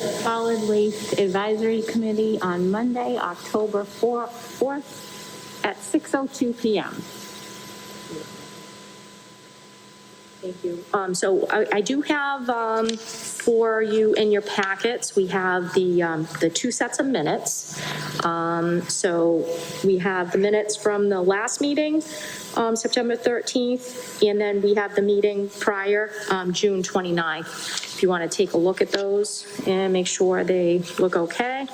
Solid Waste Advisory Committee on Monday, October 4th at 6:02 p.m. Thank you. So I do have for you in your packets, we have the two sets of minutes. So we have the minutes from the last meeting, September 13th, and then we have the meeting prior, June 29th. If you want to take a look at those and make sure they look okay.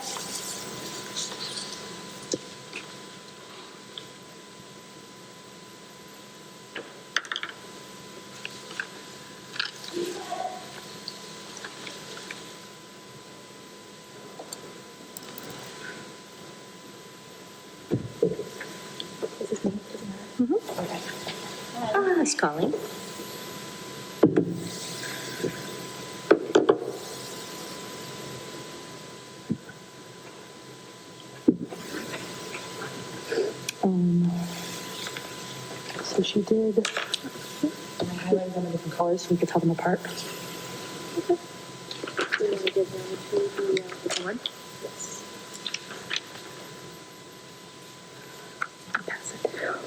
Hi, Colleen. So she did, and I highlighted them in different colors so we could tell them apart. Okay. And then we give them to the board? Yes. Pass it down.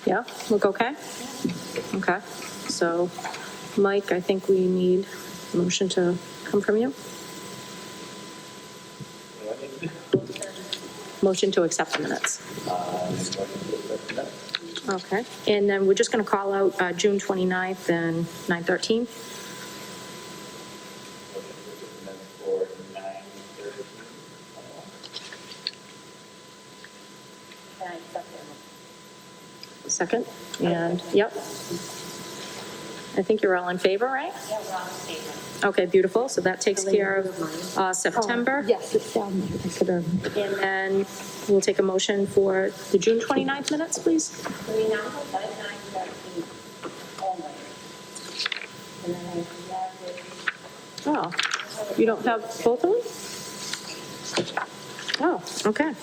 Yeah, look okay? Okay, so Mike, I think we need a motion to come from you. Motion to accept the minutes. Okay, and then we're just going to call out June 29th and 9/13. Second, and yep. I think you're all in favor, right? Yeah, we're all in favor. Okay, beautiful. So that takes care of September. Yes, it's down there. And then we'll take a motion for the June 29th minutes, please. So we now have that 9/13 only. And then I have Oh, you don't have both of them? Oh, okay.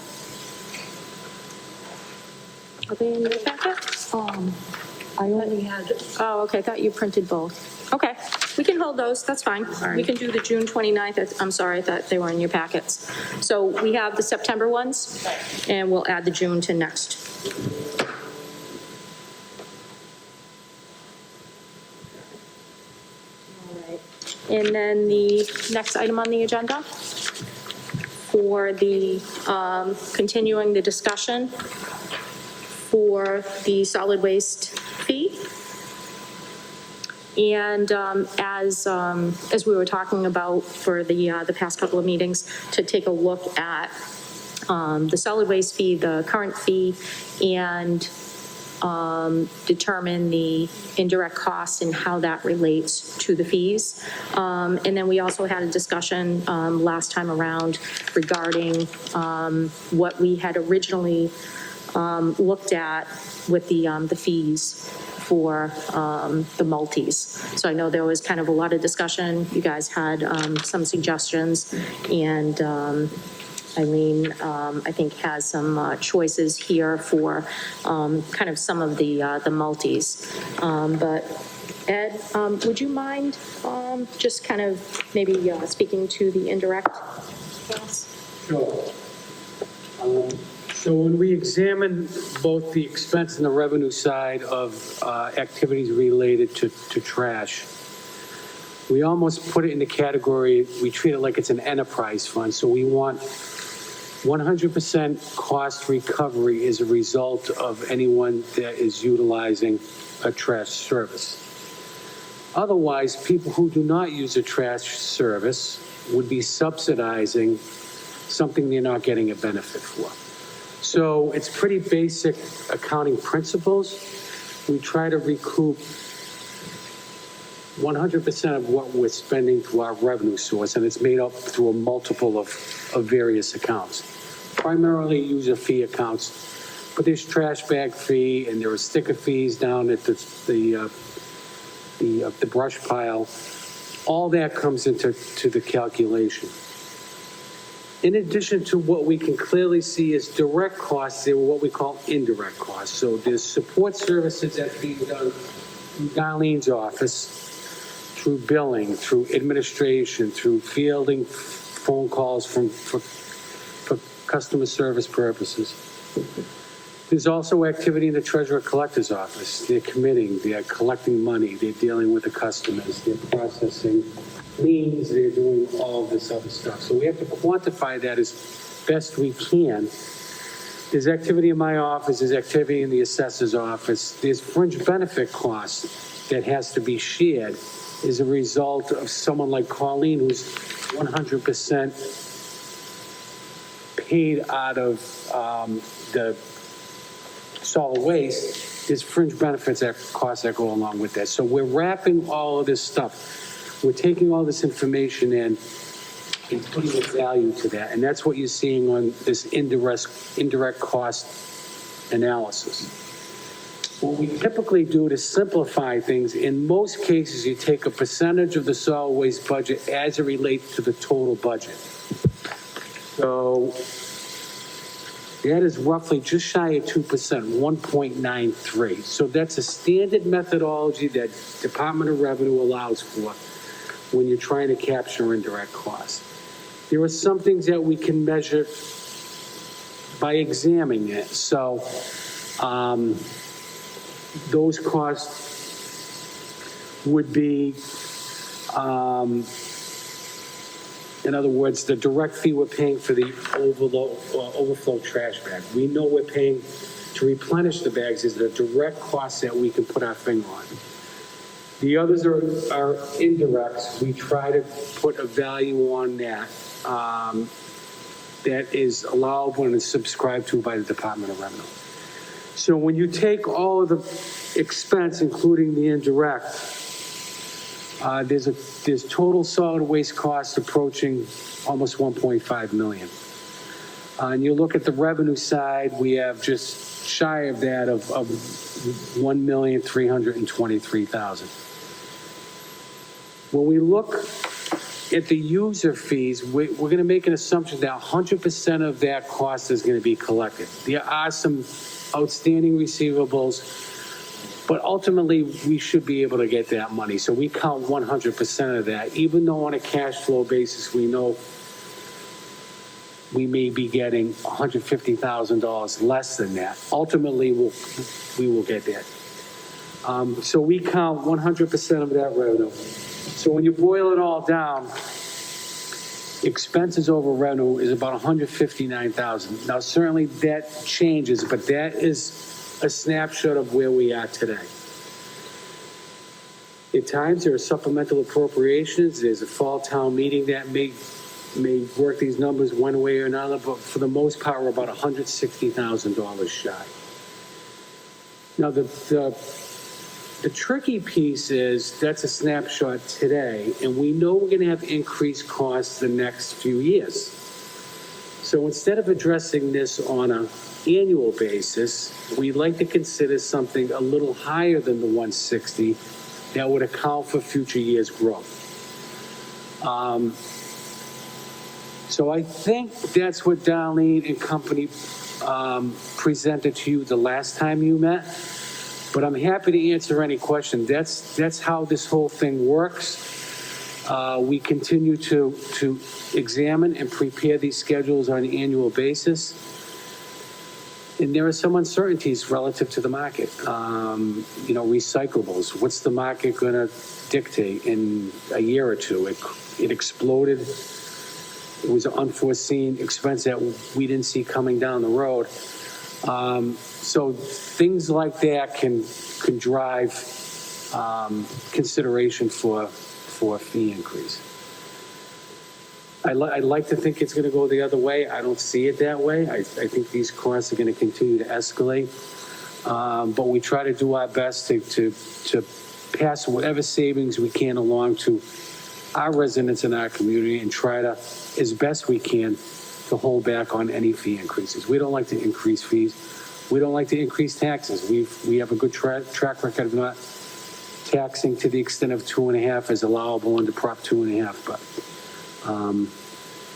Are they in your packet? I only had, Oh, okay, I thought you printed both. Okay, we can hold those, that's fine. We can do the June 29th, I'm sorry, I thought they were in your packets. So we have the September ones, and we'll add the June to next. All right. And then the next item on the agenda for the, continuing the discussion for the solid waste fee. And as we were talking about for the past couple of meetings, to take a look at the solid waste fee, the current fee, and determine the indirect costs and how that relates to the fees. And then we also had a discussion last time around regarding what we had originally looked at with the fees for the multis. So I know there was kind of a lot of discussion. You guys had some suggestions, and Eileen, I think, has some choices here for kind of some of the multis. But Ed, would you mind just kind of maybe speaking to the indirect costs? Sure. So when we examine both the expense and the revenue side of activities related to trash, we almost put it in the category, we treat it like it's an enterprise fund. So we want 100% cost recovery as a result of anyone that is utilizing a trash service. Otherwise, people who do not use a trash service would be subsidizing something they're not getting a benefit for. So it's pretty basic accounting principles. We try to recoup 100% of what we're spending through our revenue source, and it's made up through a multiple of various accounts, primarily user fee accounts, but there's trash bag fee and there are sticker fees down at the brush pile. All that comes into the calculation. In addition to what we can clearly see as direct costs, there were what we call indirect costs. So there's support services that's being done through Darlene's office, through billing, through administration, through fielding phone calls for customer service purposes. There's also activity in the treasurer collector's office. They're committing, they're collecting money, they're dealing with the customers, they're processing liens, they're doing all this other stuff. So we have to quantify that as best we can. There's activity in my office, there's activity in the assessor's office, there's fringe benefit costs that has to be shared as a result of someone like Colleen, who's 100% paid out of the solid waste. There's fringe benefits that costs that go along with that. So we're wrapping all of this stuff. We're taking all this information in and putting a value to that. And that's what you're seeing on this indirect cost analysis. What we typically do to simplify things, in most cases, you take a percentage of the solid waste budget as it relates to the total budget. So that is roughly just shy of 2%, 1.93. So that's a standard methodology that Department of Revenue allows for when you're trying to capture indirect costs. There are some things that we can measure by examining it. So those costs would be, in other words, the direct fee we're paying for the overflow trash bag. We know we're paying to replenish the bags is the direct cost that we can put our finger on. The others are indirects. We try to put a value on that that is allowable and is subscribed to by the Department of Revenue. So when you take all of the expense, including the indirect, there's total solid waste costs approaching almost 1.5 million. And you look at the revenue side, we have just shy of that of 1,323,000. When we look at the user fees, we're going to make an assumption that 100% of that cost is going to be collected. There are some outstanding receivables, but ultimately we should be able to get that money. So we count 100% of that, even though on a cash flow basis, we know we may be getting $150,000 less than that. Ultimately, we will get that. So we count 100% of that revenue. So when you boil it all down, expenses over revenue is about $159,000. Now, certainly that changes, but that is a snapshot of where we are today. At times, there are supplemental appropriations. There's a fall town meeting that may work these numbers one way or another, but for the most part, we're about $160,000 shy. Now, the tricky piece is that's a snapshot today, and we know we're going to have increased costs the next few years. So instead of addressing this on an annual basis, we'd like to consider something a little higher than the 160 that would account for future years' growth. So I think that's what Darlene and company presented to you the last time you met. But I'm happy to answer any question. That's how this whole thing works. We continue to examine and prepare these schedules on an annual basis. And there are some uncertainties relative to the market. Recyclables, what's the market going to dictate in a year or two? It exploded. It was an unforeseen expense that we didn't see coming down the road. So things like that can drive consideration for a fee increase. I'd like to think it's going to go the other way. I don't see it that way. I think these costs are going to continue to escalate. But we try to do our best to pass whatever savings we can along to our residents in our community and try to, as best we can, to hold back on any fee increases. We don't like to increase fees. We don't like to increase taxes. We have a good track record of not taxing to the extent of 2.5 as allowable under Prop 2.5. But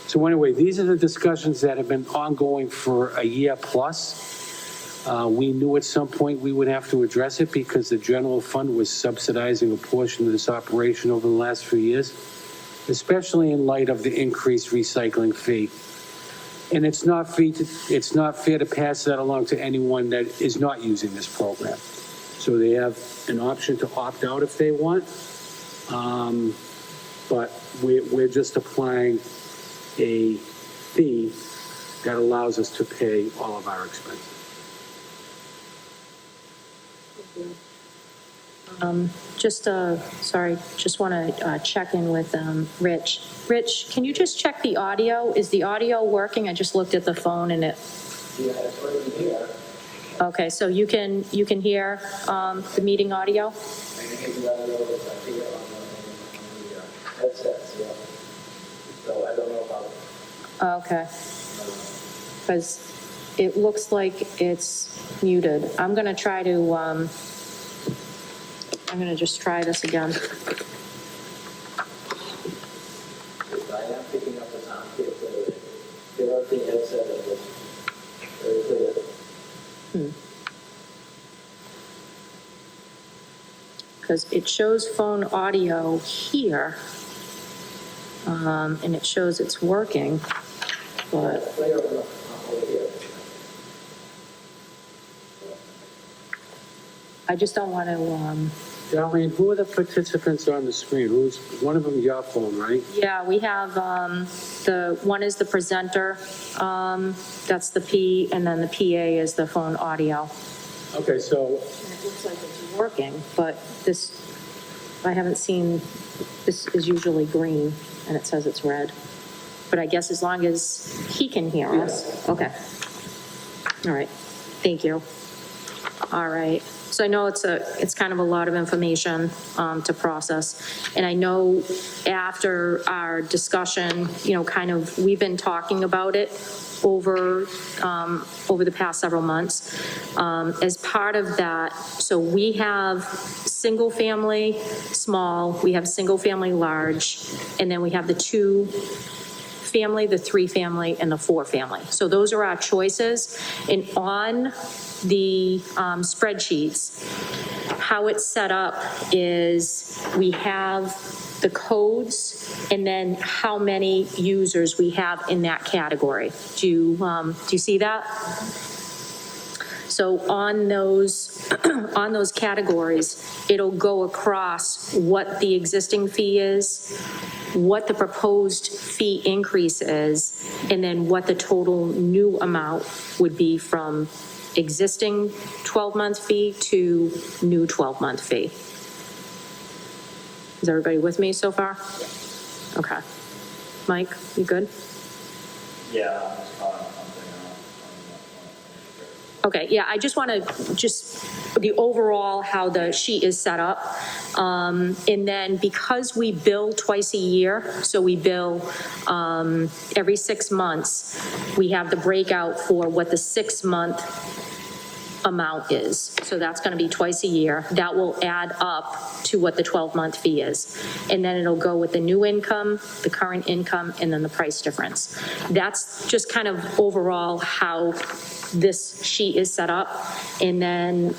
so anyway, these are the discussions that have been ongoing for a year plus. We knew at some point we would have to address it because the general fund was subsidizing a portion of this operation over the last few years, especially in light of the increased recycling fee. And it's not fair to pass that along to anyone that is not using this program. So they have an option to opt out if they want. But we're just applying a fee that allows us to pay all of our expenses. Just want to check in with Rich. Rich, can you just check the audio? Is the audio working? I just looked at the phone and it. Yeah, it's working here. Okay, so you can hear the meeting audio? I can hear the audio, it's up here on the headsets, yeah. So I don't know how. Okay. Because it looks like it's muted. I'm going to try to, I'm going to just try this again. I am picking up the sound here, so there are the headset and it's very clear. Because it shows phone audio here, and it shows it's working, but Clear enough over here. I just don't want to, Darlene, who are the participants on the screen? Who's one of them? Your phone, right? yeah, we have, one is the presenter, that's the P, and then the PA is the phone audio. Okay, so It looks like it's working, but this, I haven't seen, this is usually green, and it says it's red. But I guess as long as he can hear us, okay. All right, thank you. All right, so I know it's kind of a lot of information to process. And I know after our discussion, we've been talking about it over the past several months. As part of that, so we have single family small, we have single family large, and then we have the 2 family, the 3 family, and the 4 family. So those are our choices. And on the spreadsheets, how it's set up is we have the codes and then how many users we have in that category. Do you see that? So on those categories, it'll go across what the existing fee is, what the proposed fee increase is, and then what the total new amount would be from existing 12-month fee to new 12-month fee. Is everybody with me so far? Okay. Mike, you good? Yeah, I'm just calling something out. Okay, yeah, I just want to, the overall, how the sheet is set up. And then because we bill twice a year, so we bill every 6 months, we have the breakout for what the 6-month amount is. So that's going to be twice a year. That will add up to what the 12-month fee is. And then it'll go with the new income, the current income, and then the price difference. That's just kind of overall how this sheet is set up. And then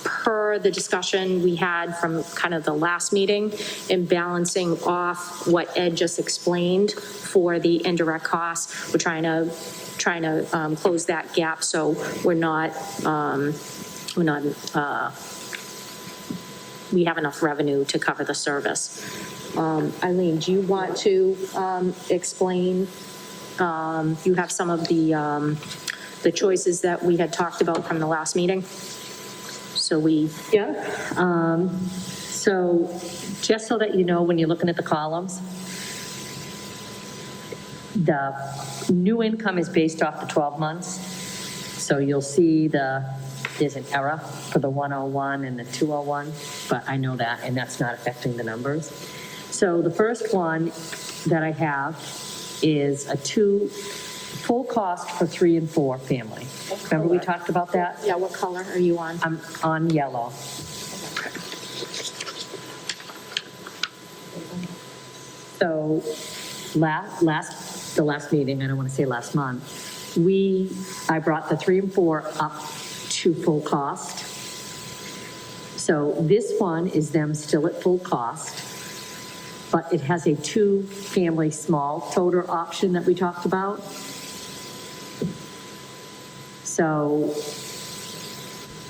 per the discussion we had from kind of the last meeting and balancing off what Ed just explained for the indirect costs, we're trying to close that gap so we have enough revenue to cover the service. Eileen, do you want to explain? You have some of the choices that we had talked about from the last meeting. So So just so that you know, when you're looking at the columns, the new income is based off the 12 months. So you'll see there's an error for the 101 and the 201, but I know that, and that's not affecting the numbers. So the first one that I have is a full cost for 3 and 4 family. Remember we talked about that? yeah, what color are you on? I'm on yellow. So the last meeting, I don't want to say last month, I brought the 3 and 4 up to full cost. So this one is them still at full cost, but it has a 2-family small toter option that we talked about. So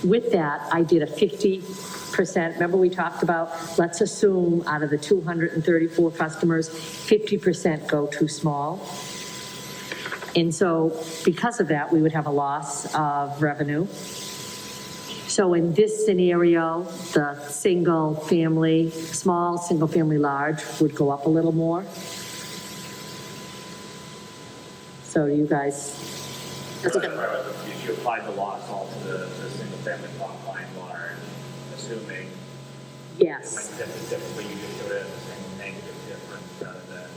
with that, I did a 50%. Remember we talked about, let's assume out of the 234 customers, 50% go too small. And so because of that, we would have a loss of revenue. So in this scenario, the single family, small, single family, large would go up a little more. So you guys, That's good. If you applied the loss all to the single family top line large, assuming it yes. might differ differently, you just do it as a single negative difference rather than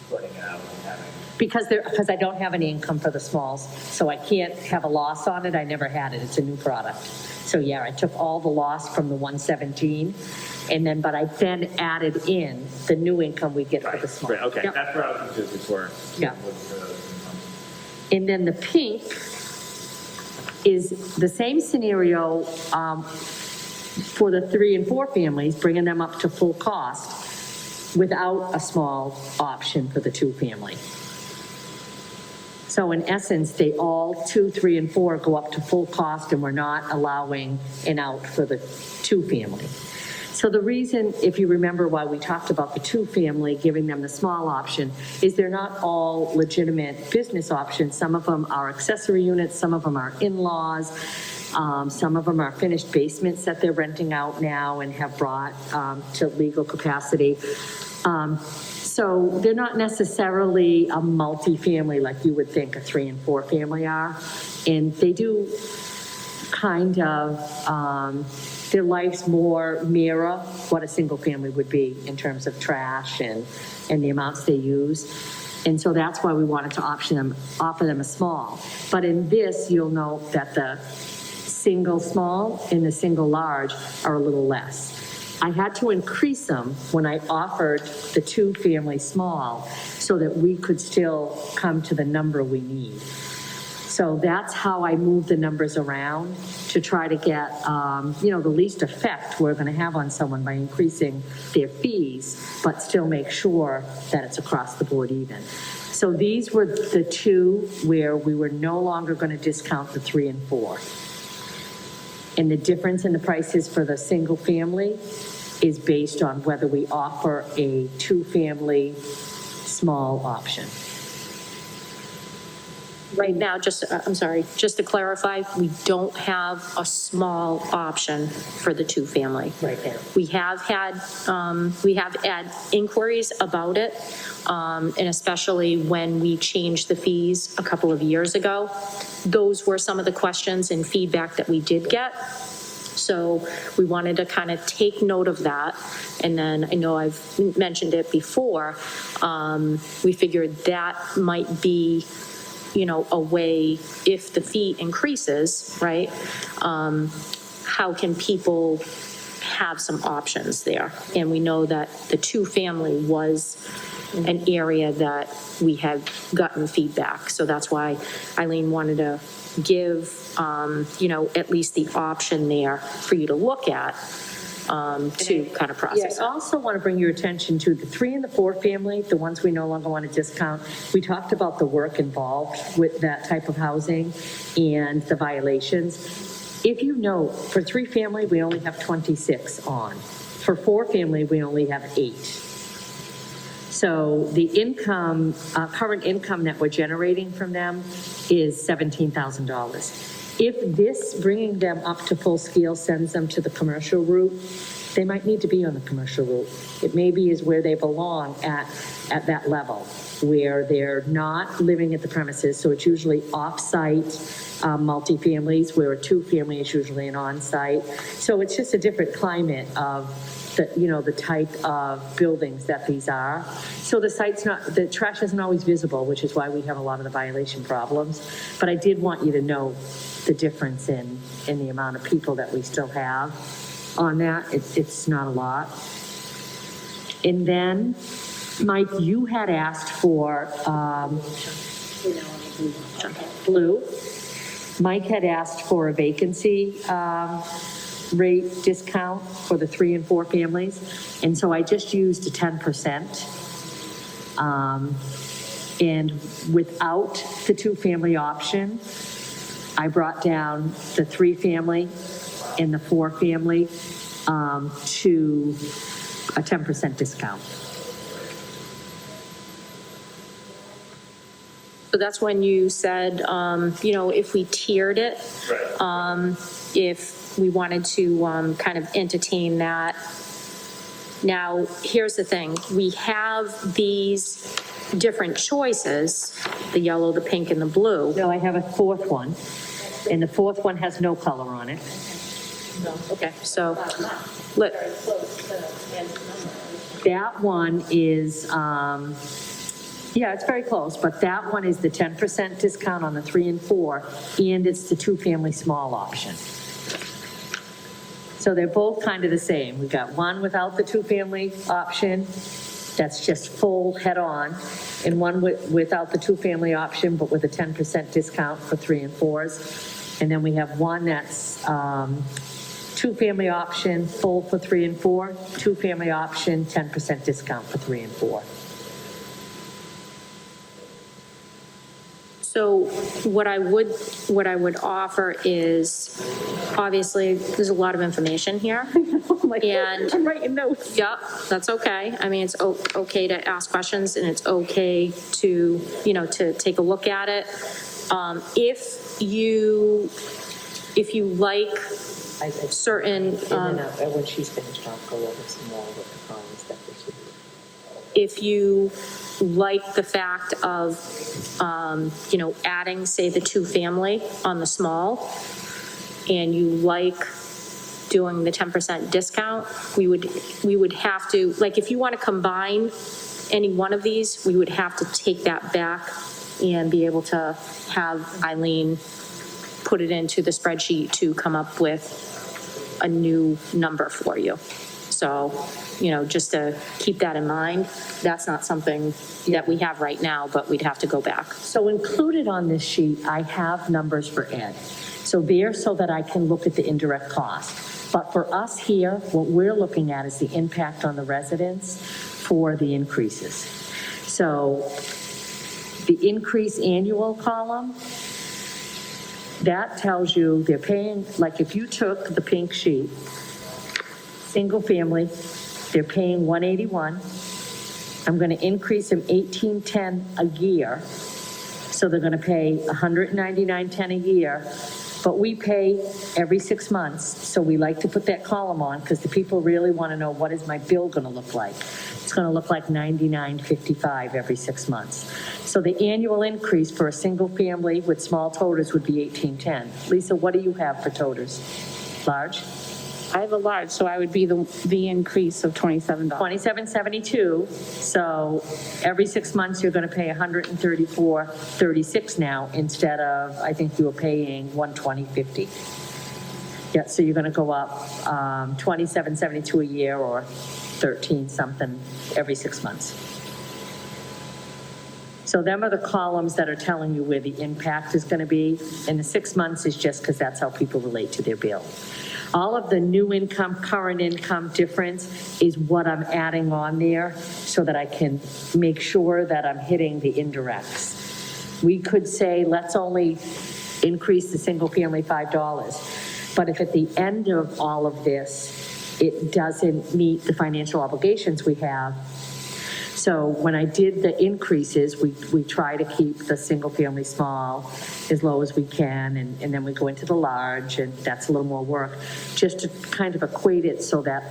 splitting it out and having. Because I don't have any income for the smalls, so I can't have a loss on it. I never had it. It's a new product. So yeah, I took all the loss from the 117, but I then added in the new income we get for the small. Right, okay, Yep. that's where I was confused before. Yeah. And then the pink is the same scenario for the 3 and 4 families, bringing them up to full cost without a small option for the 2 family. So in essence, they all 2, 3, and 4 go up to full cost, and we're not allowing an out for the 2 family. So the reason, if you remember why we talked about the 2 family, giving them the small option, is they're not all legitimate business options. Some of them are accessory units, some of them are in-laws, some of them are finished basements that they're renting out now and have brought to legal capacity. So they're not necessarily a multifamily like you would think a 3 and 4 family are. And they do kind of, their life's more mirror what a single family would be in terms of trash and the amounts they use. And so that's why we wanted to offer them a small. But in this, you'll note that the single small and the single large are a little less. I had to increase them when I offered the 2 family small so that we could still come to the number we need. So that's how I moved the numbers around to try to get, the least effect we're going to have on someone by increasing their fees, but still make sure that it's across the board even. So these were the 2 where we were no longer going to discount the 3 and 4. And the difference in the prices for the single family is based on whether we offer a 2-family small option. Right now, just to clarify, we don't have a small option for the 2-family. Right now. We have had inquiries about it, and especially when we changed the fees a couple of years ago. Those were some of the questions and feedback that we did get. So we wanted to kind of take note of that. And then I know I've mentioned it before. We figured that might be, a way, if the fee increases, right? How can people have some options there? And we know that the two-family was an area that we had gotten feedback. So that's why Eileen wanted to give, at least the option there for you to look at, to kind of Yeah, process I it. also want to bring your attention to the 3 and the 4 family, the ones we no longer want to discount. We talked about the work involved with that type of housing and the violations. If you know, for 3 family, we only have 26 on. For 4 family, we only have 8. So the income, current income that we're generating from them is $17,000. If this, bringing them up to full scale, sends them to the commercial route, they might need to be on the commercial route. It maybe is where they belong at that level, where they're not living at the premises, so it's usually off-site multifamilies, where a 2-family is usually an on-site. So it's just a different climate of the type of buildings that these are. So the trash isn't always visible, which is why we have a lot of the violation problems. But I did want you to know the difference in the amount of people that we still have on that. It's not a lot. And then, Mike, you had asked for blue. Mike had asked for a vacancy rate discount for the 3 and 4 families. And so I just used a 10%. And without the 2-family option, I brought down the 3-family and the 4-family to a 10% discount. So that's when you said, if we tiered it, if we wanted to kind of entertain that. Now, here's the thing. We have these different choices, the yellow, the pink, and the blue. No, I have a 4th one, and the 4th one has no color on it. Okay, so, let, That one is, yeah, it's very close, but that one is the 10% discount on the 3 and 4, and it's the 2-family small option. So they're both kind of the same. We've got one without the 2-family option, that's just full head-on, and one without the 2-family option, but with a 10% discount for 3 and 4s. And then we have one that's 2-family option, full for 3 and 4, 2-family option, 10% discount for 3 and 4. So what I would offer is, obviously, there's a lot of information here. And I'm writing notes. yeah, that's okay. I mean, it's okay to ask questions, and it's okay to, to take a look at it. If you like certain, When she's finished, I'll go over some more of the columns that we should do. if you like the fact of, adding, say, the 2-family on the small, and you like doing the 10% discount, we would have to, like, if you want to combine any one of these, we would have to take that back and be able to have Eileen put it into the spreadsheet to come up with a new number for you. So, just to keep that in mind, that's not something that we have right now, but we'd have to go back. So included on this sheet, I have numbers for Ed. So there, so that I can look at the indirect cost. But for us here, what we're looking at is the impact on the residents for the increases. So the increase annual column, that tells you they're paying, like if you took the pink sheet, single family, they're paying $181. I'm going to increase them $18.10 a year. So they're going to pay $199.10 a year. But we pay every 6 months. So we like to put that column on because the people really want to know, what is my bill going to look like? It's going to look like $99.55 every 6 months. So the annual increase for a single family with small toters would be $18.10. Lisa, what do you have for toters? Large? I have a large, so I would be the increase of $27. 2772, so every 6 months, you're gonna pay 134.36 now, instead of, I think you were paying 120.50. Yeah, so you're gonna go up 2772 a year, or 13 something every 6 months. So them are the columns that are telling you where the impact is gonna be, and the 6 months is just because that's how people relate to their bill. All of the new income, current income difference is what I'm adding on there so that I can make sure that I'm hitting the indirects. We could say, let's only increase the single family $5. But if at the end of all of this, it doesn't meet the financial obligations we have, so when I did the increases, we try to keep the single family small as low as we can, and then we go into the large, and that's a little more work, just to kind of equate it so that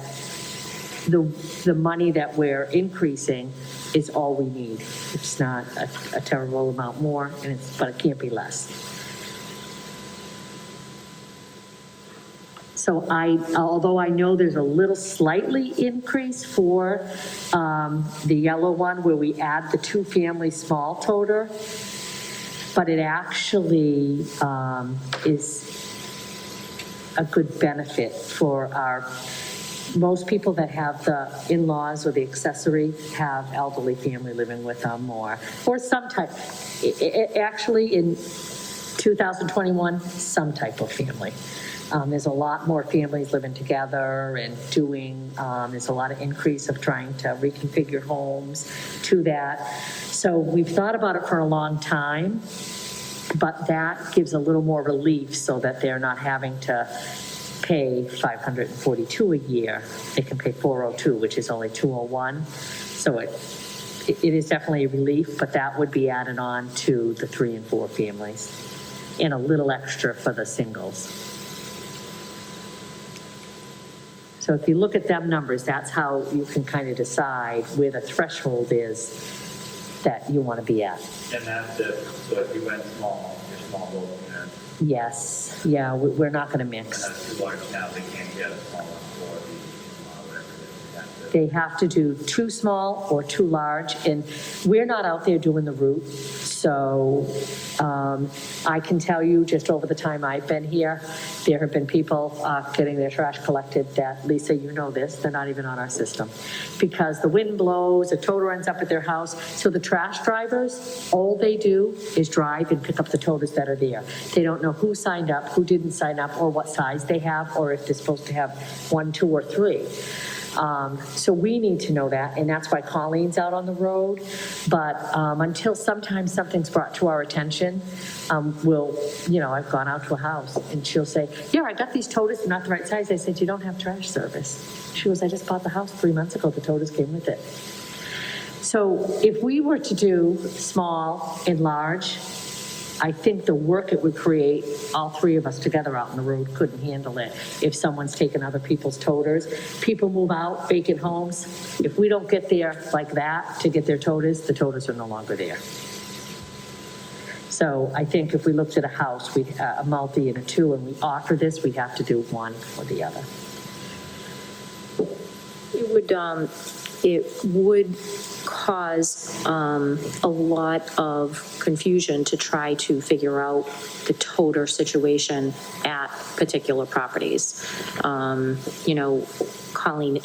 the money that we're increasing is all we need. It's not a terrible amount more, but it can't be less. So although I know there's a little slightly increase for the yellow one where we add the two-family small toter, but it actually is a good benefit for most people that have the in-laws or the accessory have elderly family living with them, or some type, actually in 2021, some type of family. There's a lot more families living together and doing, there's a lot of increase of trying to reconfigure homes to that. So we've thought about it for a long time, but that gives a little more relief so that they're not having to pay $542 a year. They can pay $402, which is only $201. So it is definitely a relief, but that would be added on to the 3 and 4 families, and a little extra for the singles. So if you look at them numbers, that's how you can kind of decide where the threshold is that you want to be at. And that's it, so if you went small, you're small both units, Yes, yeah, we're not going to and mix. that's too large now, they can't get a small one for the, whatever it is. That's it. They have to do too small or too large, and we're not out there doing the route. So I can tell you, just over the time I've been here, there have been people getting their trash collected that, Lisa, you know this, they're not even on our system. Because the wind blows, a toter ends up at their house. So the trash drivers, all they do is drive and pick up the toters that are there. They don't know who signed up, who didn't sign up, or what size they have, or if they're supposed to have 1, 2, or 3. So we need to know that, and that's why Colleen's out on the road. But until sometimes something's brought to our attention, I've gone out to a house, and she'll say, yeah, I got these toters, they're not the right size. I said, you don't have trash service. She goes, I just bought the house 3 months ago, the toters came with it. So if we were to do small and large, I think the work it would create, all 3 of us together out on the road couldn't handle it. If someone's taking other people's toters, people move out, vacant homes. If we don't get there like that to get their toters, the toters are no longer there. So I think if we looked at a house, a multi and a 2, and we offer this, we'd have to do one or the other. It would cause a lot of confusion to try to figure out the toter situation at particular properties. Colleen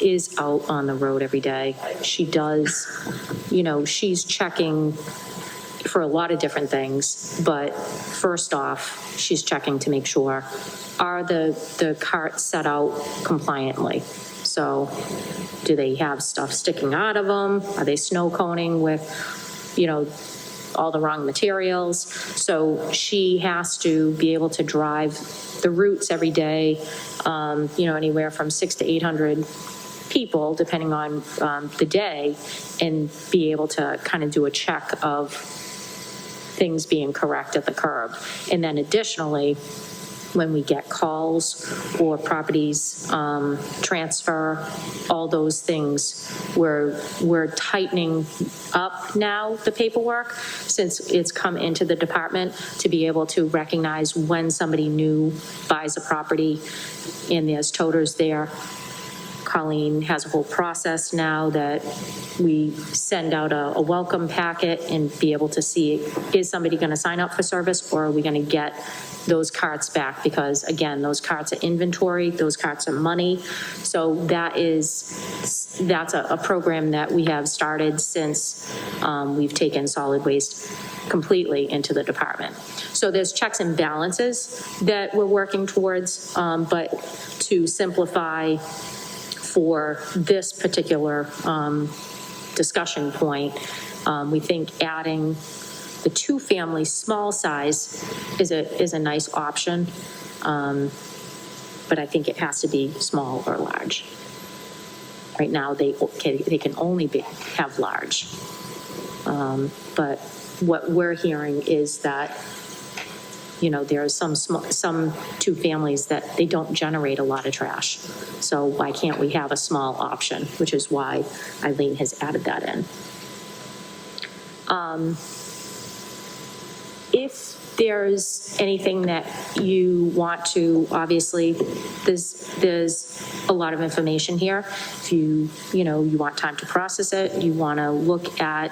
is out on the road every day. She does, she's checking for a lot of different things, but first off, she's checking to make sure, are the carts set out compliantly? So do they have stuff sticking out of them? Are they snow coning with, all the wrong materials? So she has to be able to drive the routes every day, anywhere from 600 to 800 people, depending on the day, and be able to kind of do a check of things being correct at the curb. And then additionally, when we get calls or properties transfer, all those things, we're tightening up now the paperwork since it's come into the department to be able to recognize when somebody new buys a property and there's toters there. Colleen has a whole process now that we send out a welcome packet and be able to see, is somebody going to sign up for service, or are we going to get those carts back? Because again, those carts are inventory, those carts are money. So that's a program that we have started since we've taken solid waste completely into the department. So there's checks and balances that we're working towards, but to simplify for this particular discussion point, we think adding the two-family small size is a nice option, but I think it has to be small or large. Right now, they can only have large. But what we're hearing is that, you know, there are some two families that they don't generate a lot of trash. So why can't we have a small option, which is why Eileen has added that in. If there's anything that you want to, obviously, there's a lot of information here. If you want time to process it, you want to look at,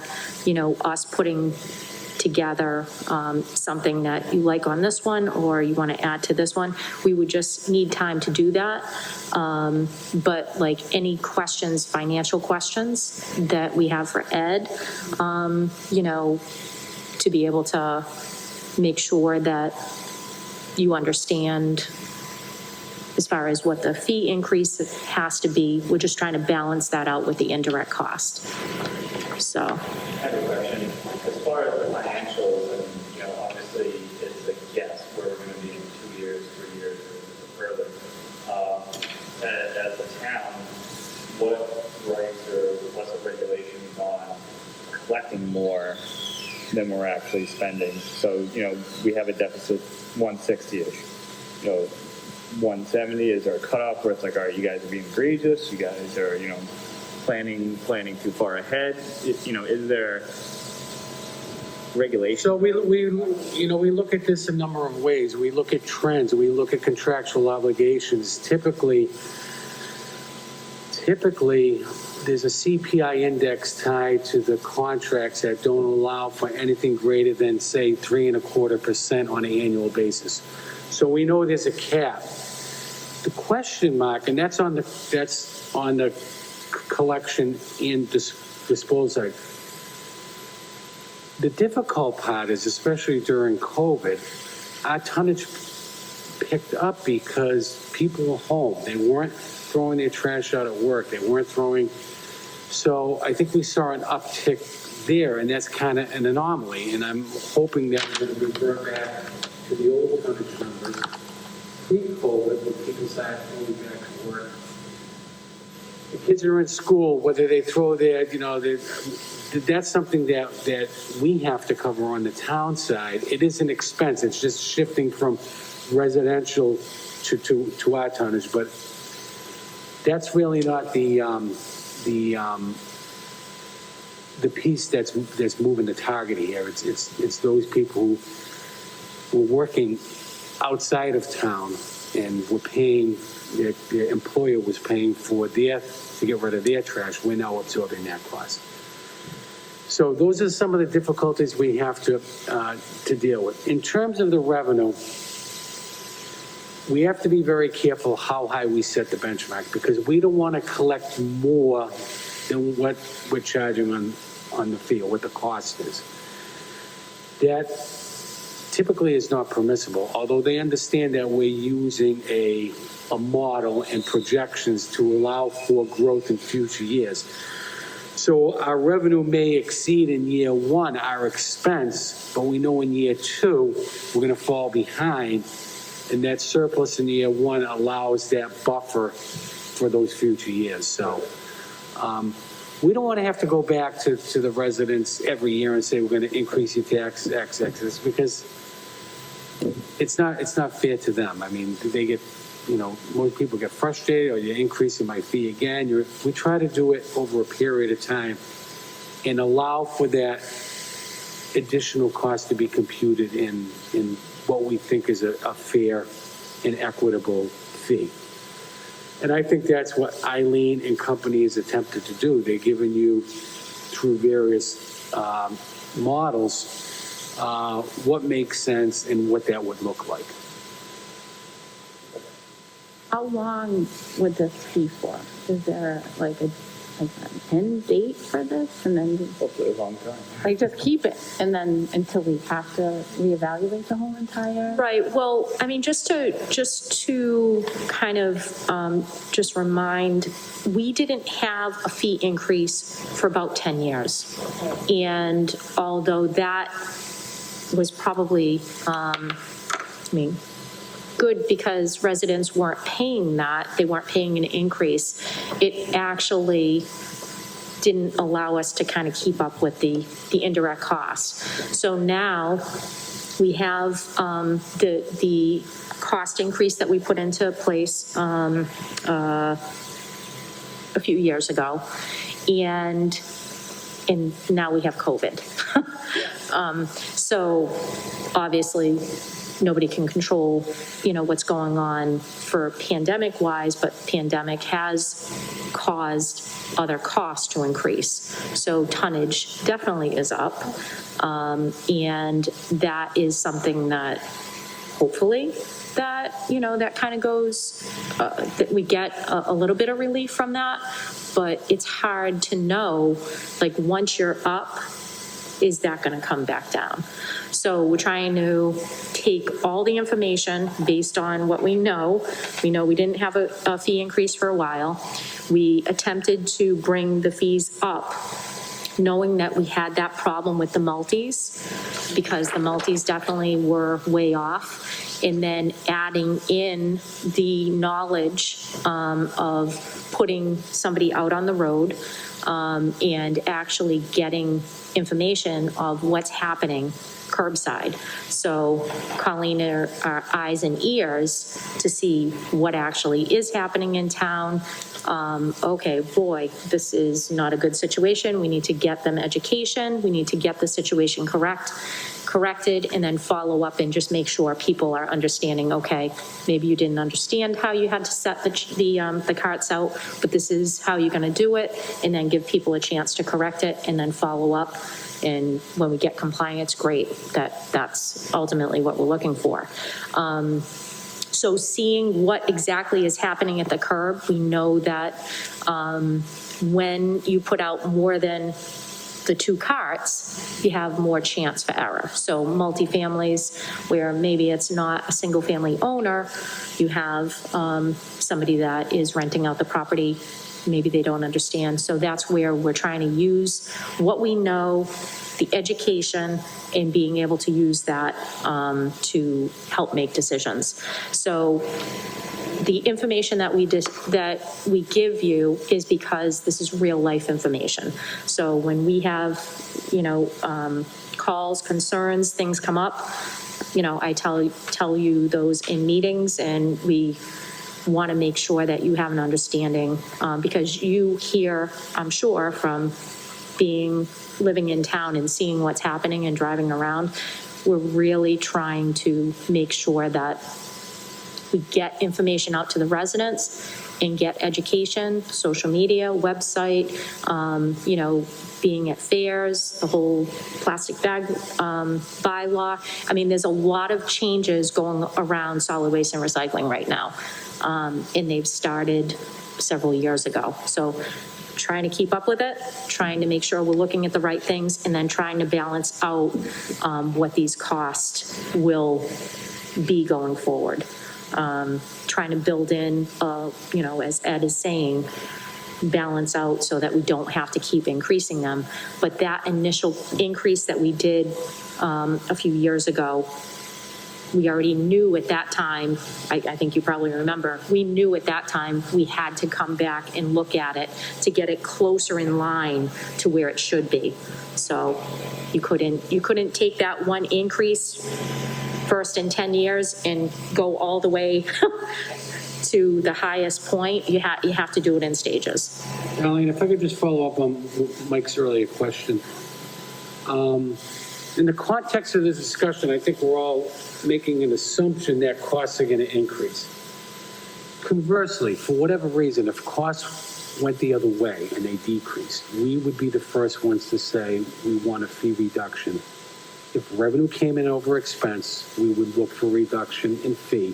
us putting together something that you like on this one, or you want to add to this one, we would just need time to do that. But like any questions, financial questions that we have for Ed, to be able to make sure that you understand as far as what the fee increase has to be. We're just trying to balance that out with the indirect cost. So. I have a question. As far as the financials, and, obviously it's a guess where we're going to be in 2 years, 3 years, or further. As a town, what rights or what's the regulations on collecting more than we're actually spending? So, we have a deficit 160-ish. 170 is our cutoff where it's like, all right, you guys are being egregious. You guys are, planning too far ahead. Is there regulation? So we look at this a number of ways. We look at trends. We look at contractual obligations. Typically, there's a CPI index tied to the contracts that don't allow for anything greater than, say, 3.25% on an annual basis. So we know there's a cap. The question mark, and that's on the collection and disposal side. The difficult part is, especially during COVID, our tonnage picked up because people were home. They weren't throwing their trash out at work. They weren't throwing. So I think we saw an uptick there, and that's kind of an anomaly. And I'm hoping that we're going to revert back to the old tonnage numbers pre-COVID when people started going back to work. The kids are in school, whether they throw their, that's something that we have to cover on the town side. It is an expense. It's just shifting from residential to our tonnage, but that's really not the piece that's moving the target here. It's those people who were working outside of town and were paying. Their employer was paying to get rid of their trash. We're now absorbing that cost. So those are some of the difficulties we have to deal with. In terms of the revenue, we have to be very careful how high we set the benchmark, because we don't want to collect more than what we're charging on the fee, or what the cost is. That typically is not permissible, although they understand that we're using a model and projections to allow for growth in future years. So our revenue may exceed in year one our expense, but we know in year two we're going to fall behind, and that surplus in year one allows that buffer for those future years. So we don't want to have to go back to the residents every year and say we're going to increase your tax X, because it's not fair to them. I mean, they get, most people get frustrated, or you're increasing my fee again. We try to do it over a period of time and allow for that additional cost to be computed in what we think is a fair and equitable fee. And I think that's what Eileen and company has attempted to do. They've given you, through various models, what makes sense and what that would look like. How long would this be for? Is there like an end date for this? And then Hopefully a long time. like just keep it and then until we have to reevaluate the whole entire? Right, well, I mean, just to kind of just remind, we didn't have a fee increase for about 10 years. And although that was probably, good because residents weren't paying that, they weren't paying an increase, it actually didn't allow us to kind of keep up with the indirect costs. So now we have the cost increase that we put into place a few years ago, and now we have COVID. So obviously, nobody can control, what's going on for pandemic wise, but pandemic has caused other costs to increase. So tonnage definitely is up. And that is something that hopefully that, that kind of goes, that we get a little bit of relief from that, but it's hard to know, like, once you're up, is that going to come back down? So we're trying to take all the information based on what we know. We know we didn't have a fee increase for a while. We attempted to bring the fees up, knowing that we had that problem with the multis, because the multis definitely were way off. And then adding in the knowledge of putting somebody out on the road and actually getting information of what's happening curbside. So calling our eyes and ears to see what actually is happening in town. Okay, boy, this is not a good situation. We need to get them education. We need to get the situation corrected, and then follow up and just make sure people are understanding, okay, maybe you didn't understand how you had to set the carts out, but this is how you're going to do it, and then give people a chance to correct it, and then follow up. And when we get compliance, great. That's ultimately what we're looking for. So seeing what exactly is happening at the curb, we know that when you put out more than the 2 carts, you have more chance for error. So multifamilies, where maybe it's not a single family owner, you have somebody that is renting out the property, maybe they don't understand. So that's where we're trying to use what we know, the education, and being able to use that to help make decisions. So the information that we give you is because this is real life information. So when we have, calls, concerns, things come up, I tell you those in meetings, and we want to make sure that you have an understanding, because you hear, I'm sure, from living in town and seeing what's happening and driving around. We're really trying to make sure that we get information out to the residents and get education, social media, website, being at fairs, the whole plastic bag bylaw. I mean, there's a lot of changes going around solid waste and recycling right now. And they've started several years ago. So trying to keep up with it, trying to make sure we're looking at the right things, and then trying to balance out what these costs will be going forward. Trying to build in, as Ed is saying, balance out so that we don't have to keep increasing them. But that initial increase that we did a few years ago, we already knew at that time, I think you probably remember, we knew at that time we had to come back and look at it to get it closer in line to where it should be. So you couldn't take that one increase first in 10 years and go all the way to the highest point, you have to do it in stages. Colleen, if I could just follow up on Mike's earlier question. In the context of this discussion, I think we're all making an assumption that costs are going to increase. Conversely, for whatever reason, if costs went the other way and they decreased, we would be the first ones to say we want a fee reduction. If revenue came in over expense, we would look for reduction in fee,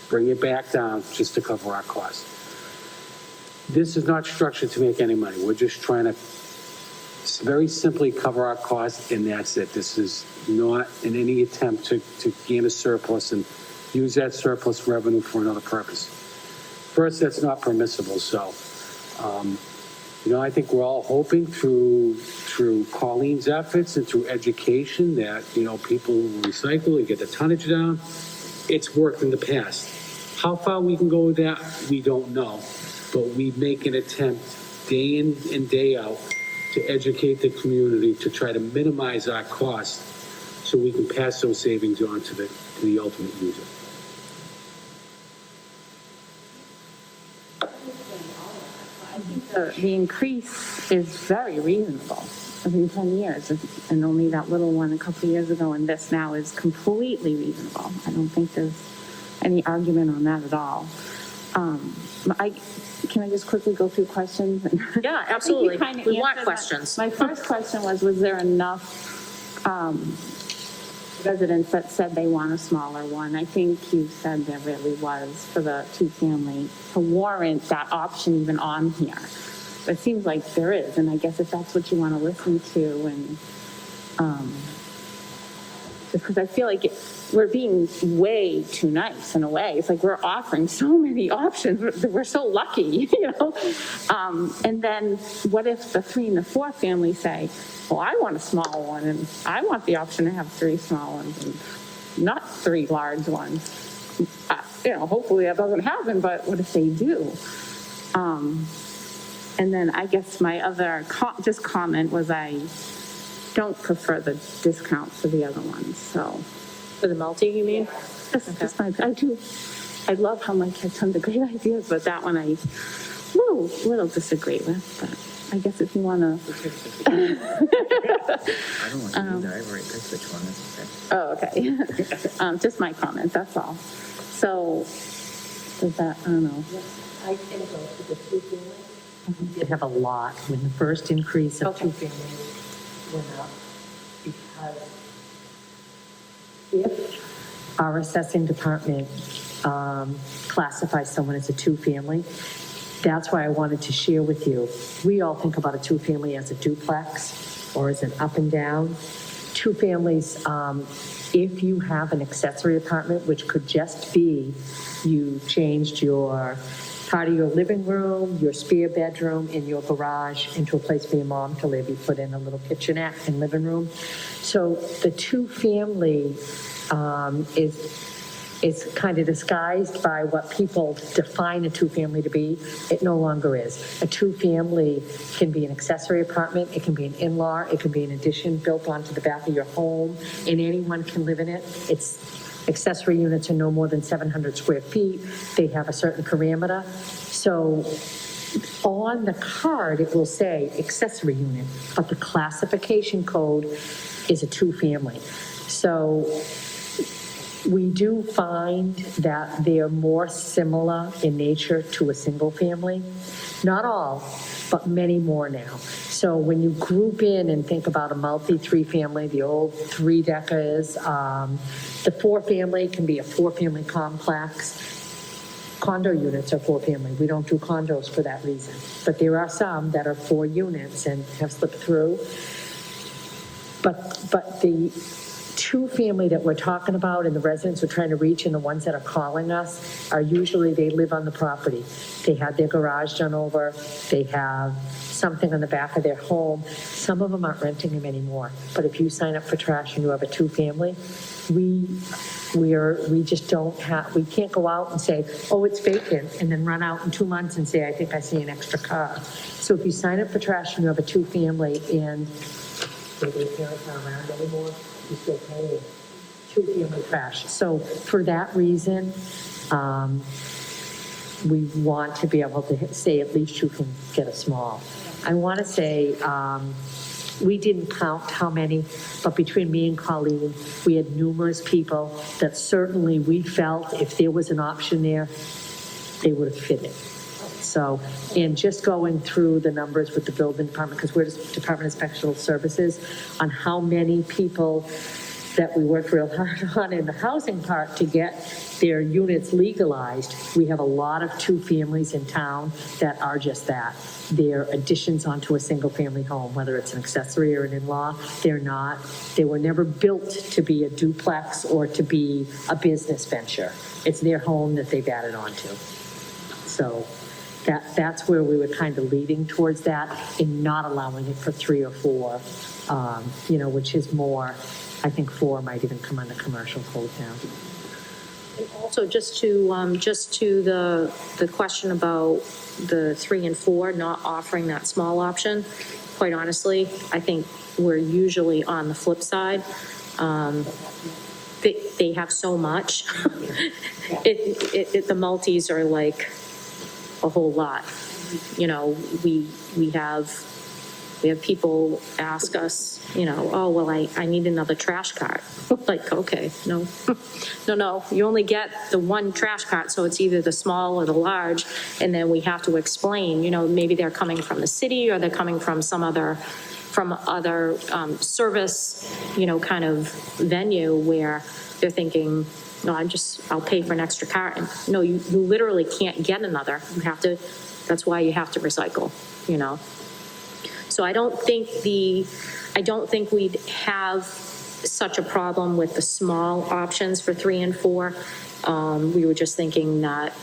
bring it back down just to cover our costs. This is not structured to make any money. We're just trying to very simply cover our costs, and that's it. This is not in any attempt to gain a surplus and use that surplus revenue for another purpose. First, that's not permissible. So, I think we're all hoping through Colleen's efforts and through education that, people will recycle and get the tonnage down. It's worked in the past. How far we can go with that, we don't know. But we make an attempt day in and day out to educate the community to try to minimize our costs so we can pass those savings on to the ultimate user. The increase is very reasonable. In 10 years, and only that little one a couple of years ago, and this now is completely reasonable. I don't think there's any argument on that at all. Can I just quickly go through questions? Yeah, absolutely. We want answered questions. My first question was there enough residents that said they want a smaller one? I think you said there really was for the two-family to warrant that option even on here. It seems like there is, and I guess if that's what you want to listen to, and just because I feel like we're being way too nice in a way. It's like we're offering so many options. We're so lucky, And then what if the 3 and the 4 family say, well, I want a small one, and I want the option to have 3 small ones and not 3 large ones. Hopefully that doesn't happen, but what if they do? And then I guess my other comment was I don't prefer the discount for the other ones, so. For the multi, you mean? I love how Mike has tons of great ideas, but that one I little disagree with, but I guess if you want to. I don't want to either. I've already picked which one. That's okay. Oh, okay. Just my comment, that's all. So, does that, I don't know. I think for the two-family, we did have a lot when the first increase of two-family went up, because if our assessing department classifies someone as a two-family, that's why I wanted to share with you. We all think about a two-family as a duplex or as an up and down. Two families, if you have an accessory apartment, which could just be you changed your part of your living room, your spare bedroom, and your garage into a place for your mom to live. You put in a little kitchenette and living room. So the two-family is kind of disguised by what people define a two-family to be. It no longer is. A two-family can be an accessory apartment, it can be an in-law, it can be an addition built onto the back of your home, and anyone can live in it. Accessory units are no more than 700 square feet. They have a certain parameter. So on the card, it will say accessory unit, but the classification code is a two-family. So we do find that they're more similar in nature to a single family. Not all, but many more now. So when you group in and think about a multi three-family, the old three-deckers, the four-family can be a four-family complex. Condo units are four-family. We don't do condos for that reason. But there are some that are 4 units and have slipped through. But the two-family that we're talking about and the residents we're trying to reach and the ones that are calling us are usually they live on the property. They had their garage done over. They have something on the back of their home. Some of them aren't renting them anymore. But if you sign up for trash and you have a two-family, we just don't have, we can't go out and say, oh, it's vacant, and then run out in 2 months and say, I think I see an extra car. So if you sign up for trash and you have a two-family and your parents aren't around anymore, you still pay two-family trash. So for that reason, we want to be able to say at least you can get a small. I want to say, we didn't count how many, but between me and Colleen, we had numerous people that certainly we felt if there was an option there, they would have fit it. So, and just going through the numbers with the building department, because we're just Department of Special Services, on how many people that we worked real hard on in the housing part to get their units legalized. We have a lot of two families in town that are just that. They're additions onto a single-family home, whether it's an accessory or an in-law. They were never built to be a duplex or to be a business venture. It's their home that they've added onto. So that's where we were kind of leading towards that in not allowing it for 3 or 4, which is more, I think 4 might even come under commercial code now. And also, just to the question about the 3 and 4 not offering that small option, quite honestly, I think we're usually on the flip side. They have so much. The multis are like a whole lot. We have people ask us, oh, well, I need another trash cart. Like, okay, no, you only get the one trash cart, so it's either the small or the large, and then we have to explain, maybe they're coming from the city or they're coming from other service, kind of venue where they're thinking, no, I'll pay for an extra cart. And no, you literally can't get another. That's why you have to recycle, So I don't think we'd have such a problem with the small options for 3 and 4. We were just thinking that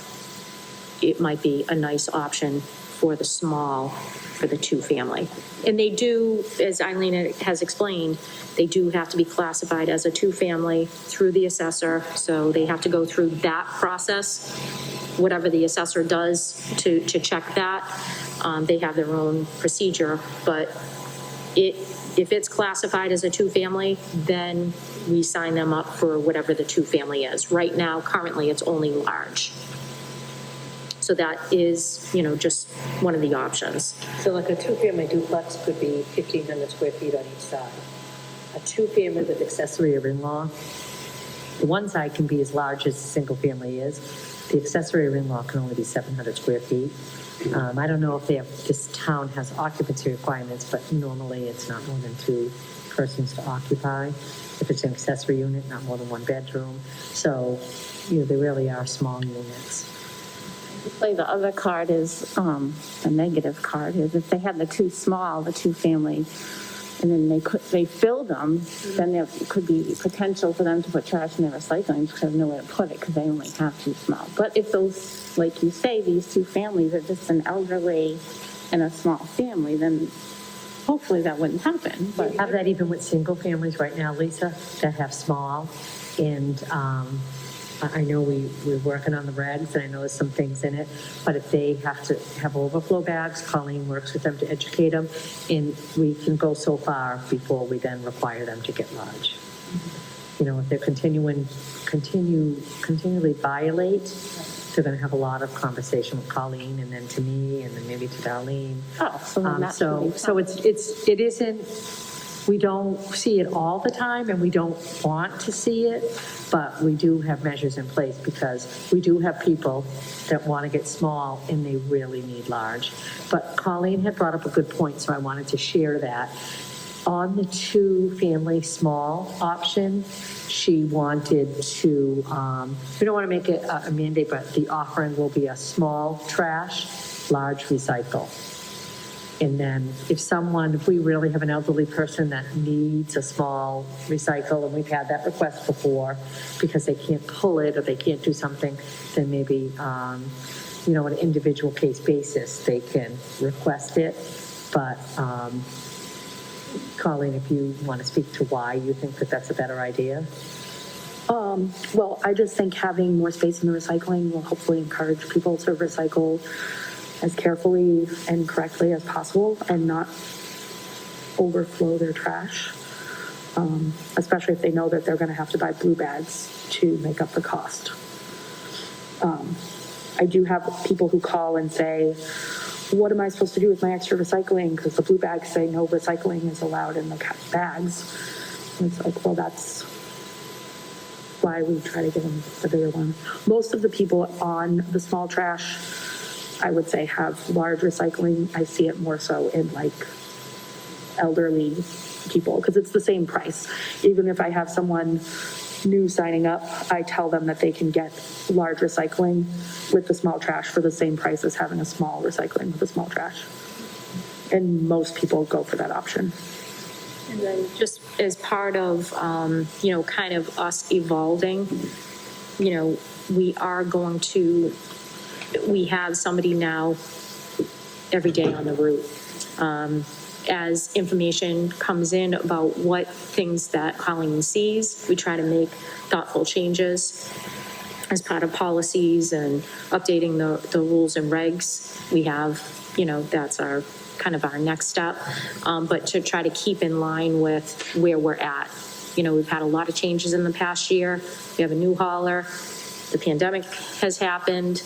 it might be a nice option for the small, for the 2-family. And they do, as Eileen has explained, they do have to be classified as a 2-family through the assessor. So they have to go through that process, whatever the assessor does to check that. They have their own procedure, but if it's classified as a 2-family, then we sign them up for whatever the 2-family is. Right now, currently, it's only large. So that is, just one of the options. So like a 2-family duplex could be 1,500 square feet on each side. A 2-family with accessory or in-law, the one side can be as large as a single family is. The accessory or in-law can only be 700 square feet. I don't know if this town has occupancy requirements, but normally it's not more than 2 persons to occupy. If it's an accessory unit, not more than 1 bedroom. So, they really are small units. Like the other card is, the negative card is if they had the 2-family, and then they filled them, then there could be potential for them to put trash in their recycling because they have nowhere to put it because they only have 2 small. But if those, like you say, these 2 families are just an elderly and a small family, then hopefully that wouldn't happen. But have that even with single families right now, Lisa, that have small. And I know we're working on the regs, and I know there's some things in it, but if they have to have overflow bags, Colleen works with them to educate them, and we can go so far before we then require them to get large. If they're continually violate, they're going to have a lot of conversation with Colleen, and then to me, and then maybe to Darlene. Oh, so then that's So it isn't. We don't see it all the time, and we don't want to see it, but we do have measures in place because we do have people that want to get small and they really need large. But Colleen had brought up a good point, so I wanted to share that. On the 2-family small option, she wanted to, we don't want to make it a mandate, but the offering will be a small trash, large recycle. And then if we really have an elderly person that needs a small recycle, and we've had that request before because they can't pull it or they can't do something, then maybe, on an individual case basis, they can request it. But, Colleen, if you want to speak to why you think that that's a better idea. Well, I just think having more space in the recycling will hopefully encourage people to recycle as carefully and correctly as possible and not overflow their trash. especially if they know that they're gonna have to buy blue bags to make up the cost. I do have people who call and say, what am I supposed to do with my extra recycling? Because the blue bags say no recycling is allowed in the bags. And it's like, well, that's why we try to give them the bigger one. Most of the people on the small trash, I would say, have large recycling. I see it more so in like elderly people, because it's the same price. Even if I have someone new signing up, I tell them that they can get large recycling with the small trash for the same price as having a small recycling with the small trash. And most people go for that option. And then just as part of, you know, kind of us evolving, you know, we have somebody now every day on the route. As information comes in about what things that Colleen sees, we try to make thoughtful changes as part of policies and updating the rules and regs. We have, you know, that's our kind of our next step, but to try to keep in line with where we're at. You know, we've had a lot of changes in the past year. We have a new hauler. The pandemic has happened.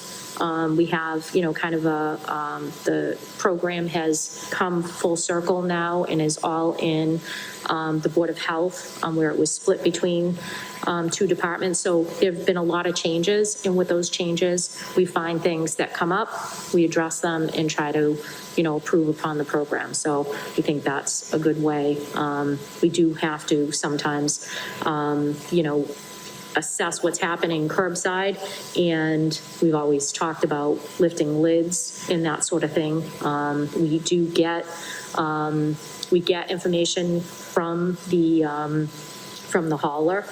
We have, you know, kind of the program has come full circle now and is all in the Board of Health, where it was split between two departments. So there've been a lot of changes, and with those changes, we find things that come up, we address them and try to, you know, improve upon the program. So we think that's a good way. We do have to sometimes, you know, assess what's happening curbside, and we've always talked about lifting lids and that sort of thing. We do get information from the hauler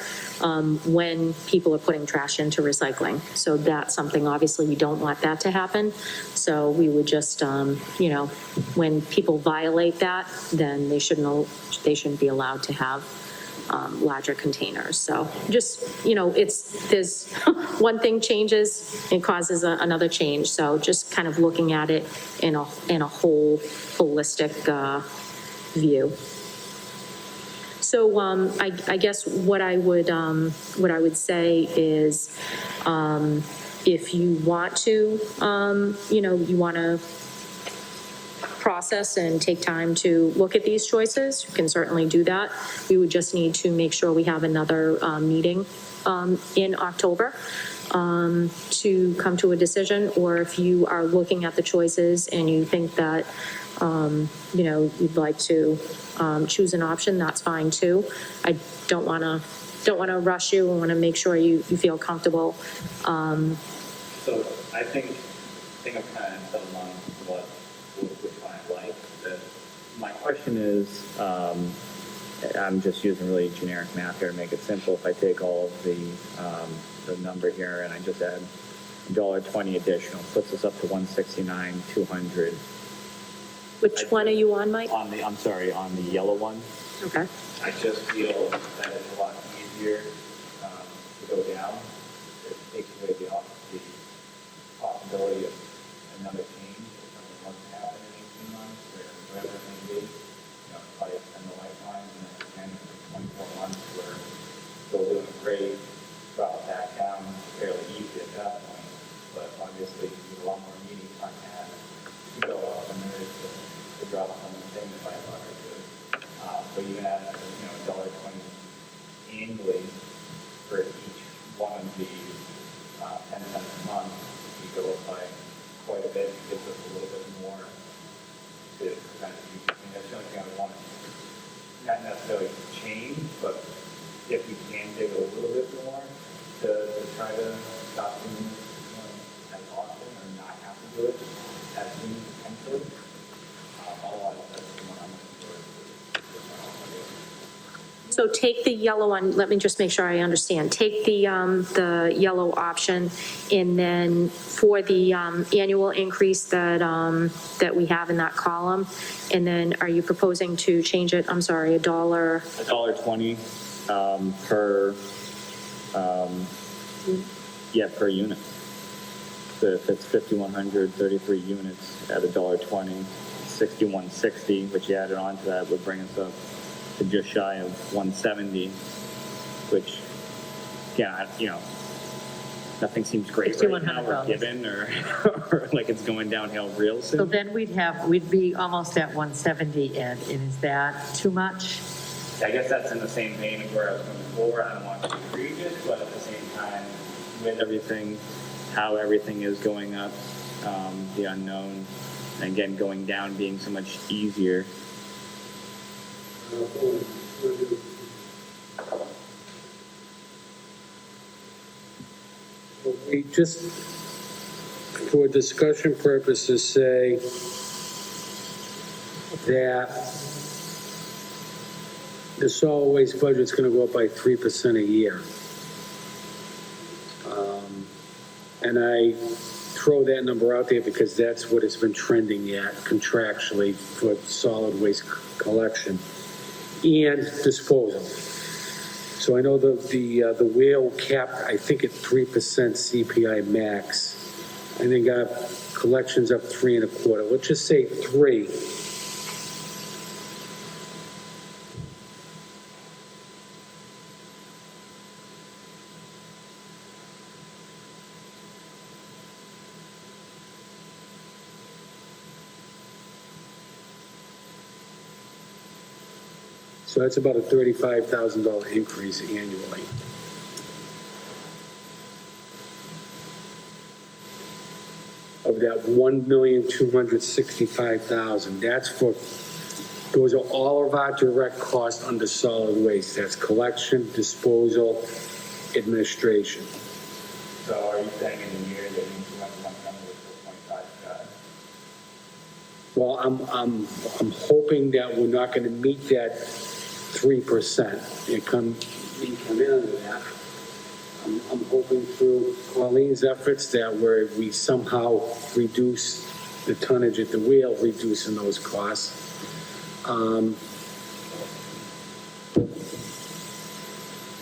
when people are putting trash into recycling. So that's something, obviously, we don't want that to happen. So we would just, you know, when people violate that, then they shouldn't be allowed to have larger containers. So just, you know, there's one thing changes, it causes another change. So just kind of looking at it in a whole holistic view. So I guess what I would say is, if you want to, you know, you want to process and take time to look at these choices, you can certainly do that. We would just need to make sure we have another meeting in October to come to a decision, or if you are looking at the choices and you think that, you know, you'd like to choose an option, that's fine too. I don't want to rush you. I want to make sure you feel comfortable. So I think I'm kind of settled on which one I like. My question is, I'm just using really generic math here to make it simple. If I take all of the number here and I just add $1.20 additional, puts us up to $169,200. Which one are you on, Mike? On the yellow one. Okay. I just feel that it's a lot easier to go down. It takes away the possibility of another change if something wants to happen in 18 months or whatever it may be. You know, probably extend the lifetime and then 24 months where still doing great, drop it back down fairly easy at that point. But obviously, you need a lot more meetings on that to go up, and there is to drop some of the things by $1 or $2. So even at, you know, $1.20 annually for each one of these 10 cents a month, we go up by quite a bit. It gives us a little bit more to prevent future. I mean, that's the only thing I want to not necessarily change, but if we can dig a little bit more to try to stop doing this, you know, as often or not have to do it as soon potentially. Otherwise, that's the one I'm looking for. So take the yellow one, let me just make sure I understand. Take the yellow option, and then for the annual increase that we have in that column, and then are you proposing to change it, I'm sorry, $1.20 per, per unit. So if it's 5,133 units at $1.20, 6,160, which you added on to that would bring us up to just shy of 170, which, yeah, nothing seems great right now or $6,100. given or like it's going downhill real So soon. then we'd be almost at 170, Ed, and is that too much? I guess that's in the same vein of where I was going before. I don't want to be egregious, but at the same time, with everything, how everything is going up, the unknown, and again, going down being so much easier. We just, for discussion purposes, say that the solid waste budget's gonna go up by 3% a year. And I throw that number out there because that's what it's been trending at contractually for solid waste collection and disposal. So I know the wheel capped, I think, at 3% CPI max, and then got collections up 3.25. Let's just say 3. So that's about a $35,000 increase annually. Of that 1,265,000, those are all of our direct costs under solid waste. That's collection, disposal, administration. So are you saying in a year that you went from 1 to 4.5? Well, I'm hoping that we're not going to meet that 3%. You come in under that. I'm hoping through Pauline's efforts that we somehow reduce the tonnage at the wheel, reducing those costs.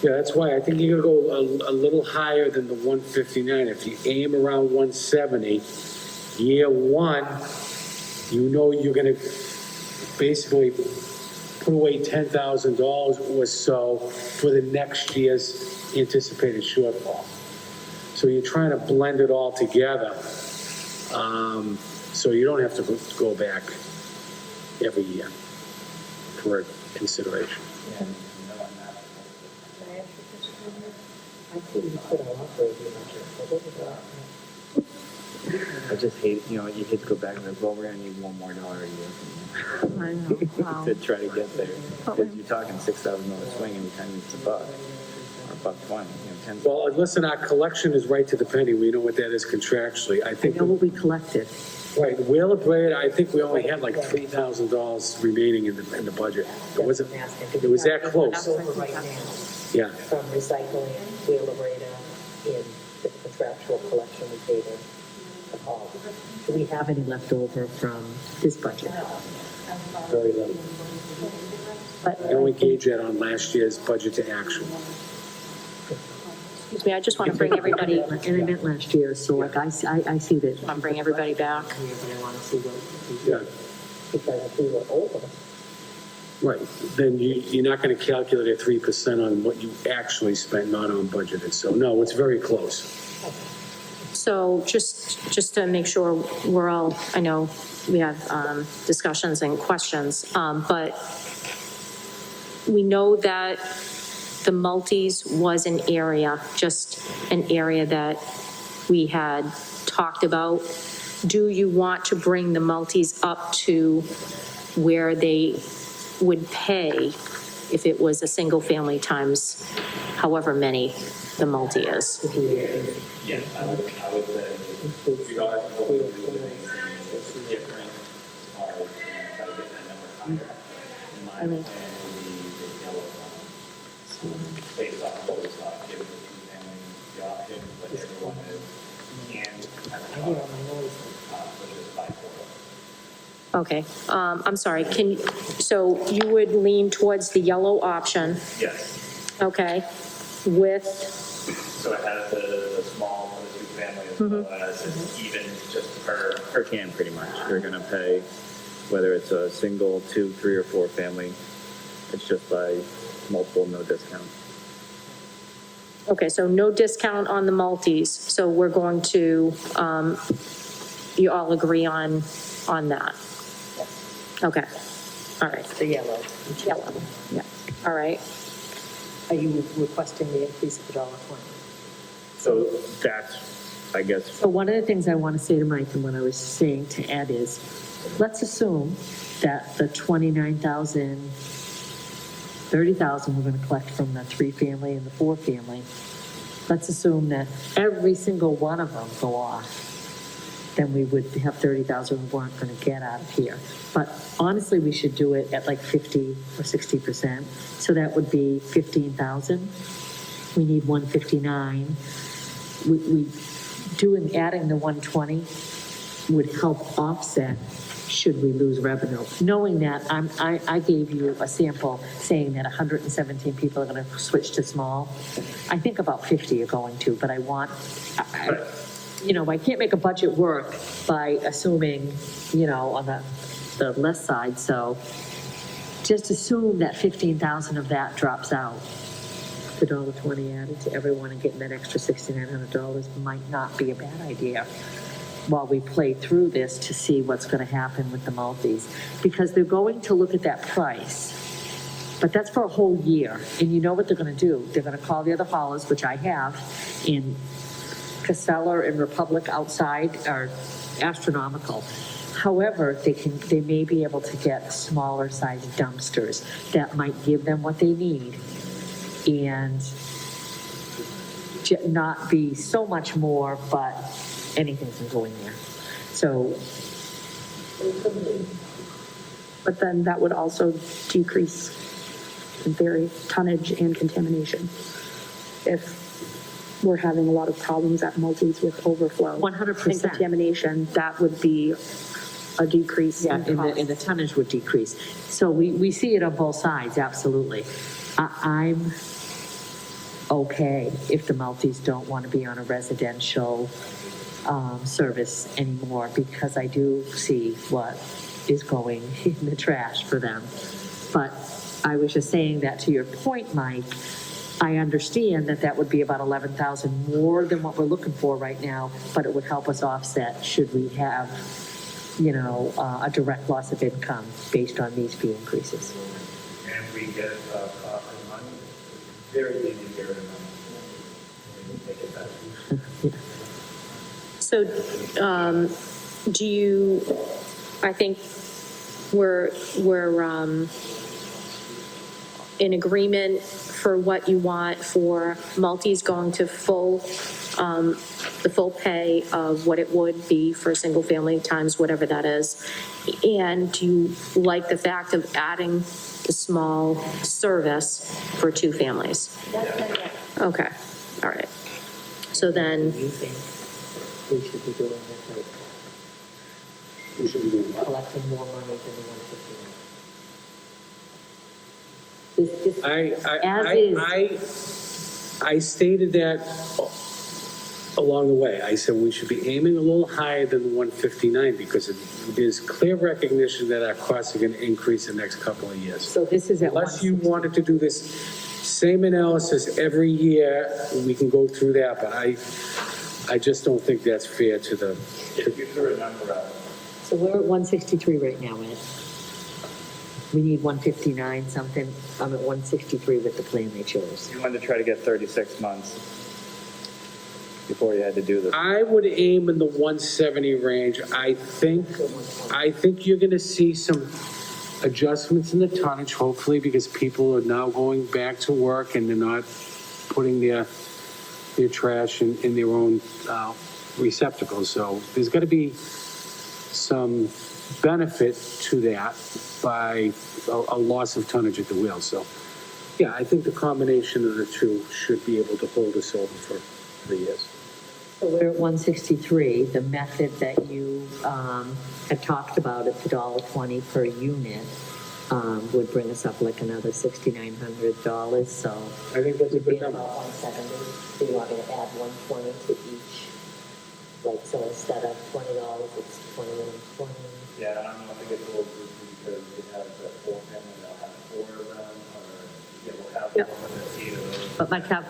Yeah, that's why I think you're going to go a little higher than the 159. If you aim around 170, year one, you know you're going to basically put away $10,000 or so for the next year's anticipated shortfall. So you're trying to blend it all together, so you don't have to go back every year for consideration. I just hate, you hate to go back and like, well, we're gonna need $1 more a year I know, wow. To try to get there. Because you're talking $6,000 swing every time it's $1 or $1.20, 10. Well, listen, our collection is right to the penny. We know what that is contractually. I think, Know what we collected. right, Wheel of Bread, I think we only had like $3,000 remaining in the budget. It was that close. Over right now, Yeah. from recycling, wheel of radar, in the contractual collection we paid in. All. Do we have any left over from this budget? Very little. But I only gauge that on last year's budget to actual. Excuse me, I just want to bring everybody, And I meant last year, so like I see that. want to bring everybody back. I want to see what we Yeah. did, because if we were over, Right, then you're not going to calculate at 3% on what you actually spent, not on budgeted. So no, it's very close. So just to make sure we're all, I know we have discussions and questions, but we know that the multis was an area, just an area that we had talked about. Do you want to bring the multis up to where they would pay if it was a single family times however many the multi is? Yes, I would say, regardless of what we do, it's different, or try to get that number higher. In my plan would be the yellow line. Based off of what we saw, give the two-family the option, but everyone can have a car, which is 5-4. Okay, I'm sorry, so you would lean towards the yellow option, Yes, okay, with, so it has the small for the two-family as well as it's even just per can, pretty much. You're gonna pay, whether it's a single, 2, 3, or 4 family, It's just by multiple, no discount. Okay, so no discount on the multis, so we're going to, you all agree on that? Okay, all right, The yellow. yellow, yeah, all right. Are you requesting the increase of $1.20? So that's, I guess, So one of the things I want to say to Mike and what I was saying to Ed is, let's assume that the 29,000, 30,000 we're going to collect from the 3-family and the 4-family, let's assume that every single one of them go off. Then we would have 30,000 we weren't going to get out of here. But honestly, we should do it at like 50 or 60%. So that would be 15,000. We need 159. We doing, adding the 120 would help offset should we lose revenue. Knowing that, I gave you a sample saying that 117 people are going to switch to small. I think about 50 are going to, but I can't make a budget work by assuming, on the less side. So just assume that 15,000 of that drops out. The $1.20 added to everyone and getting that extra $6,900 might not be a bad idea while we play through this to see what's going to happen with the multis. Because they're going to look at that price, but that's for a whole year. And you know what they're going to do? They're going to call the other haulers, which I have, in Casella and Republic outside are astronomical. However, they may be able to get smaller sized dumpsters that might give them what they need and not be so much more, but anything can go in there. So, But then that would also decrease, in theory, tonnage and contamination. If we're having a lot of problems at multis with overflow. 100%. And contamination, that would be a decrease yeah, in cost. and the tonnage would decrease. So we see it on both sides, absolutely. I'm okay if the multis don't want to be on a residential service anymore, because I do see what is going in the trash for them. But I was just saying that to your point, Mike, I understand that that would be about 11,000 more than what we're looking for right now, but it would help us offset should we have, a direct loss of income based on these fee increases. And we get cost of money, very easy to get rid of money. We can take it back. So, do you, I think we're in agreement for what you want for multis going to the full pay of what it would be for a single family times whatever that is. And do you like the fact of adding the small service for 2 families? Okay, all right. So then, You think we should be doing it like We should be doing that. collecting more money than the 159? I stated that along the way. I said we should be aiming a little higher than the 159 because there's clear recognition that our costs are going to increase the next couple of years. So this is at Unless you wanted to do this same analysis every year, we can go through that, but I just don't think that's fair to the. If you threw a number out, So we're at 163 right now, Ed. We need 159 something. I'm at 163 with the plan they chose. you wanted to try to get 36 months before you had to do this. I would aim in the 170 range. I think you're going to see some adjustments in the tonnage, hopefully, because people are now going back to work and they're not putting their trash in their own receptacles. So there's got to be some benefit to that by a loss of tonnage at the wheel. So, yeah, I think the combination of the two should be able to hold us over for 3 years. So we're at 163. The method that you had talked about at the $1.20 per unit would bring us up like another $6,900. So I think that's a Would be good number. about 170. So you want me to add 120 to each? Like, so instead of $20, it's 21.20. yeah, I don't know if it gets a little goofy because you have the 4 family, they'll have 4 of them. Yep. But my cap,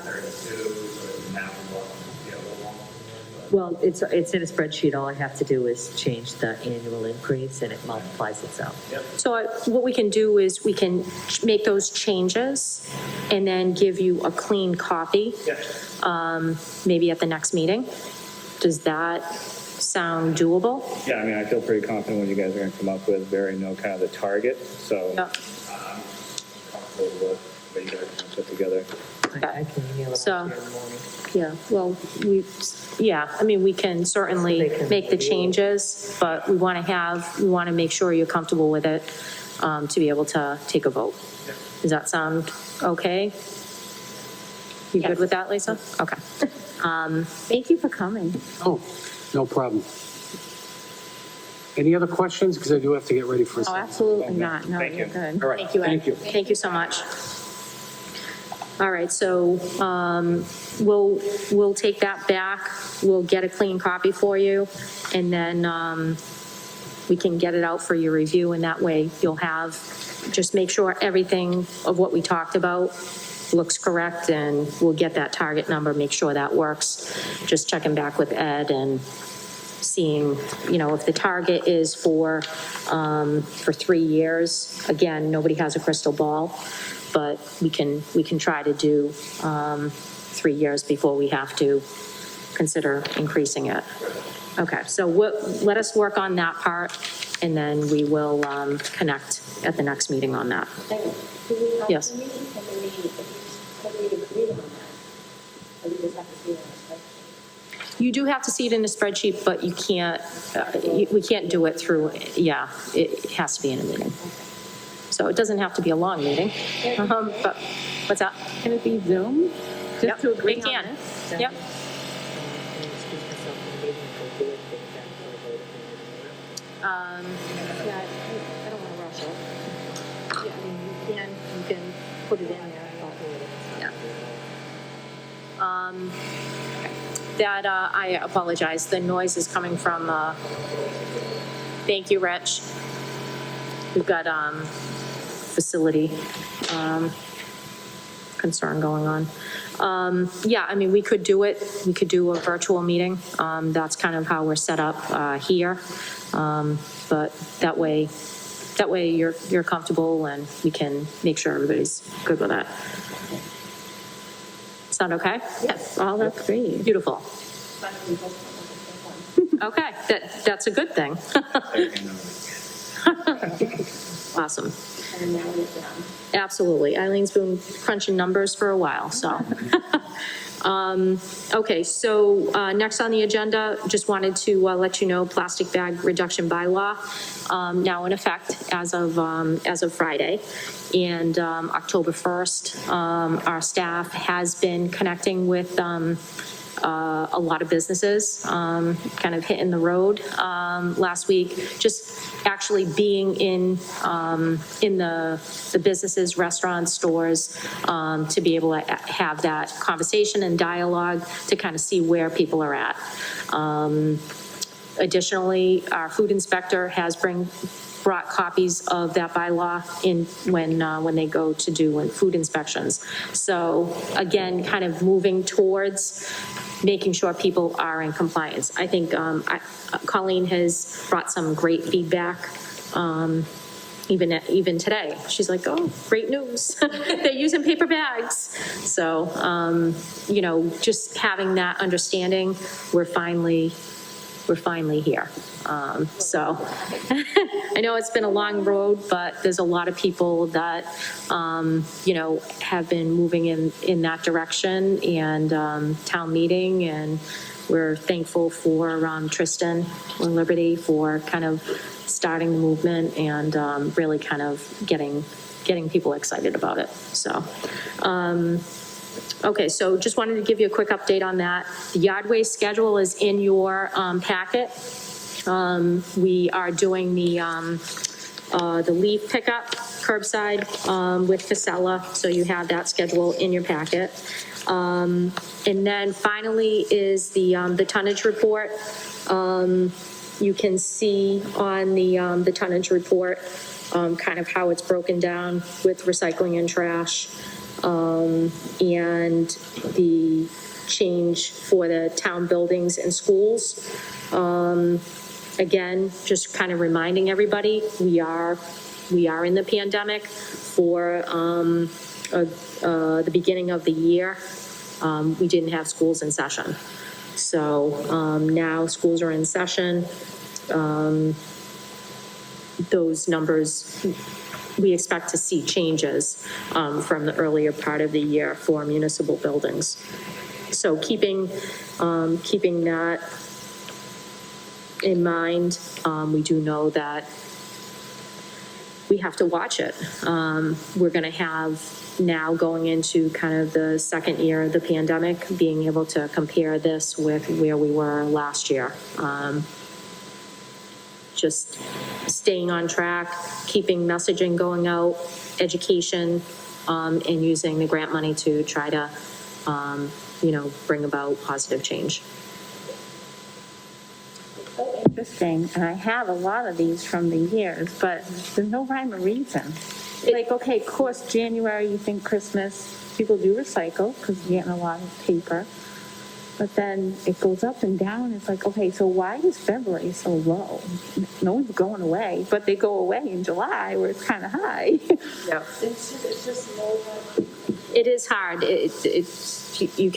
well, it's in a spreadsheet. All I have to do is change the annual increase and it multiplies itself. So what we can do is we can make those changes and then give you a clean copy, maybe at the next meeting. Does that sound doable? Yeah, I mean, I feel pretty confident what you guys are gonna come up with, very know kind of the target, so. Yeah. Comfortable with what you guys are gonna put together. I can email it So- out to you in the morning. Yeah, well, I mean, we can certainly make the changes, but we want to make sure you're comfortable with it, to be able to take a vote. Does that sound okay? You good with that, Lisa? Okay. Thank you for coming. Oh, no problem. Any other questions? Because I do have to get ready for a Oh, second. absolutely not. No, Thank you're you. good. All right, Thank you, Ed. thank you. Thank you so much. All right, so we'll take that back. We'll get a clean copy for you, and then we can get it out for your review, and that way you'll have, just make sure everything of what we talked about looks correct, and we'll get that target number, make sure that works. Just checking back with Ed and seeing, if the target is for 3 years, again, nobody has a crystal ball, but we can try to do 3 years before we have to consider increasing it. Okay, so let us work on that part, and then we will connect at the next meeting on that. Do we have Yes. to meet? Can we agree on that? Or we just have to see it on the spreadsheet? You do have to see it in the spreadsheet, but you can't, we can't do it through, it has to be in a meeting. So it doesn't have to be a long meeting, but, what's that? Can it be Zoom? Yep, Just to agree it on can. this? Yep. Can you excuse myself from the meeting and go do it, bring it back for a vote at the end of the meeting? Yeah, I don't want to rush it. Yeah, I mean, you can put it in there, but, yeah. That, I apologize, the noise is coming from, thank you, Rich. We've got, facility, concern going on. Yeah, I mean, we could do it, we could do a virtual meeting. That's kind of how we're set up, here. But that way you're comfortable, and we can make sure everybody's good with that. Sound okay? Yes, all that's great. Beautiful. Okay, that's a good thing. Awesome. And now it's done. Absolutely. Eileen's been crunching numbers for a while, so. Okay, so next on the agenda, just wanted to let you know, plastic bag reduction bylaw, now in effect as of Friday. And October 1st, our staff has been connecting with a lot of businesses, kind of hitting the road last week, just actually being in the businesses, restaurants, stores, to be able to have that conversation and dialogue to kind of see where people are at. Additionally, our food inspector has brought copies of that bylaw in when they go to do food inspections. So again, kind of moving towards making sure people are in compliance. I think Colleen has brought some great feedback, even today. She's like, oh, great news. They're using paper bags. So, just having that understanding, we're finally here. So I know it's been a long road, but there's a lot of people that, have been moving in that direction, and town meeting, and we're thankful for Tristan or Liberty for kind of starting the movement and really kind of getting people excited about it. So, okay, so just wanted to give you a quick update on that. The yard waste schedule is in your packet. We are doing the leaf pickup curbside with Casella, so you have that schedule in your packet. And then finally is the tonnage report. You can see on the tonnage report kind of how it's broken down with recycling and trash, and the change for the town buildings and schools. Again, just kind of reminding everybody, we are in the pandemic. For the beginning of the year, we didn't have schools in session. So now schools are in session. Those numbers, we expect to see changes from the earlier part of the year for municipal buildings. So keeping that in mind, we do know that we have to watch it. We're going to have now going into kind of the second year of the pandemic, being able to compare this with where we were last year. Just staying on track, keeping messaging going out, education, and using the grant money to try to, bring about positive change. So interesting, and I have a lot of these from the years, but there's no rhyme or reason. Like, okay, of course, January, you think Christmas, people do recycle because you're getting a lot of paper. But then it goes up and down. It's like, okay, so why is February so low? No one's going away, but they go away in July where it's kind of high. Yeah. It's just low. It is hard. You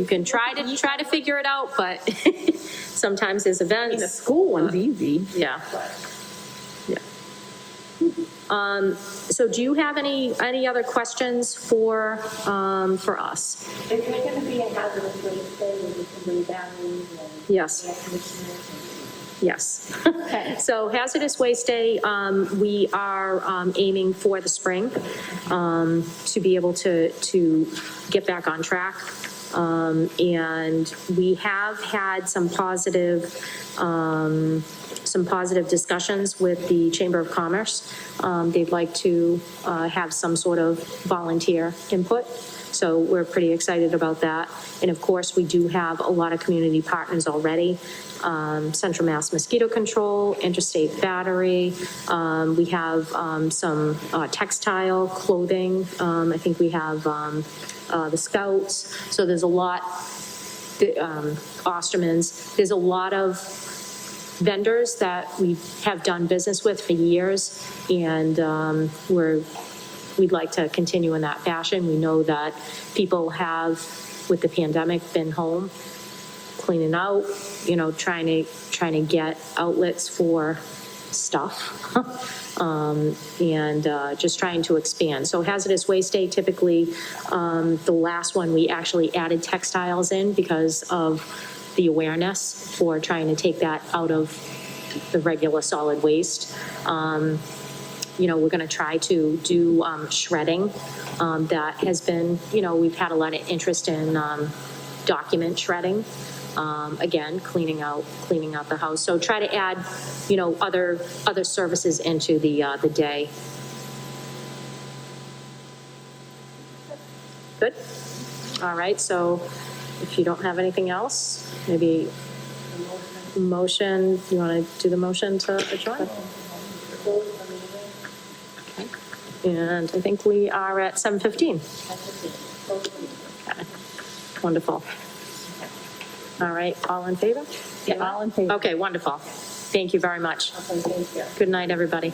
can try to figure it out, but sometimes there's events. The school one's easy. Yeah. Yeah. So do you have any other questions for us? Is there going to be a hazardous waste day where you can bring batteries and Yes. air conditioners? Yes. So Hazardous Waste Day, we are aiming for the spring to be able to get back on track. And we have had some positive discussions with the Chamber of Commerce. They'd like to have some sort of volunteer input. So we're pretty excited about that. And of course, we do have a lot of community partners already. Central Mass Mosquito Control, Interstate Battery. We have some textile, clothing. I think we have the Scouts. So there's a lot, Osterman's. There's a lot of vendors that we have done business with for years, and we'd like to continue in that fashion. We know that people have, with the pandemic, been home cleaning out, trying to get outlets for stuff, and just trying to expand. So Hazardous Waste Day, typically, the last one, we actually added textiles in because of the awareness for trying to take that out of the regular solid waste. We're going to try to do shredding. That has been, we've had a lot of interest in document shredding. Again, cleaning out the house. So try to add, other services into the day. Good. All right. So if you don't have anything else, maybe motion. You want to do the motion to adjourn? Okay. And I think we are at 7:15. Okay. Wonderful. All right, all in favor? Yeah, all in favor. Okay, wonderful. Thank you very much. Okay, thank you. Good night, everybody.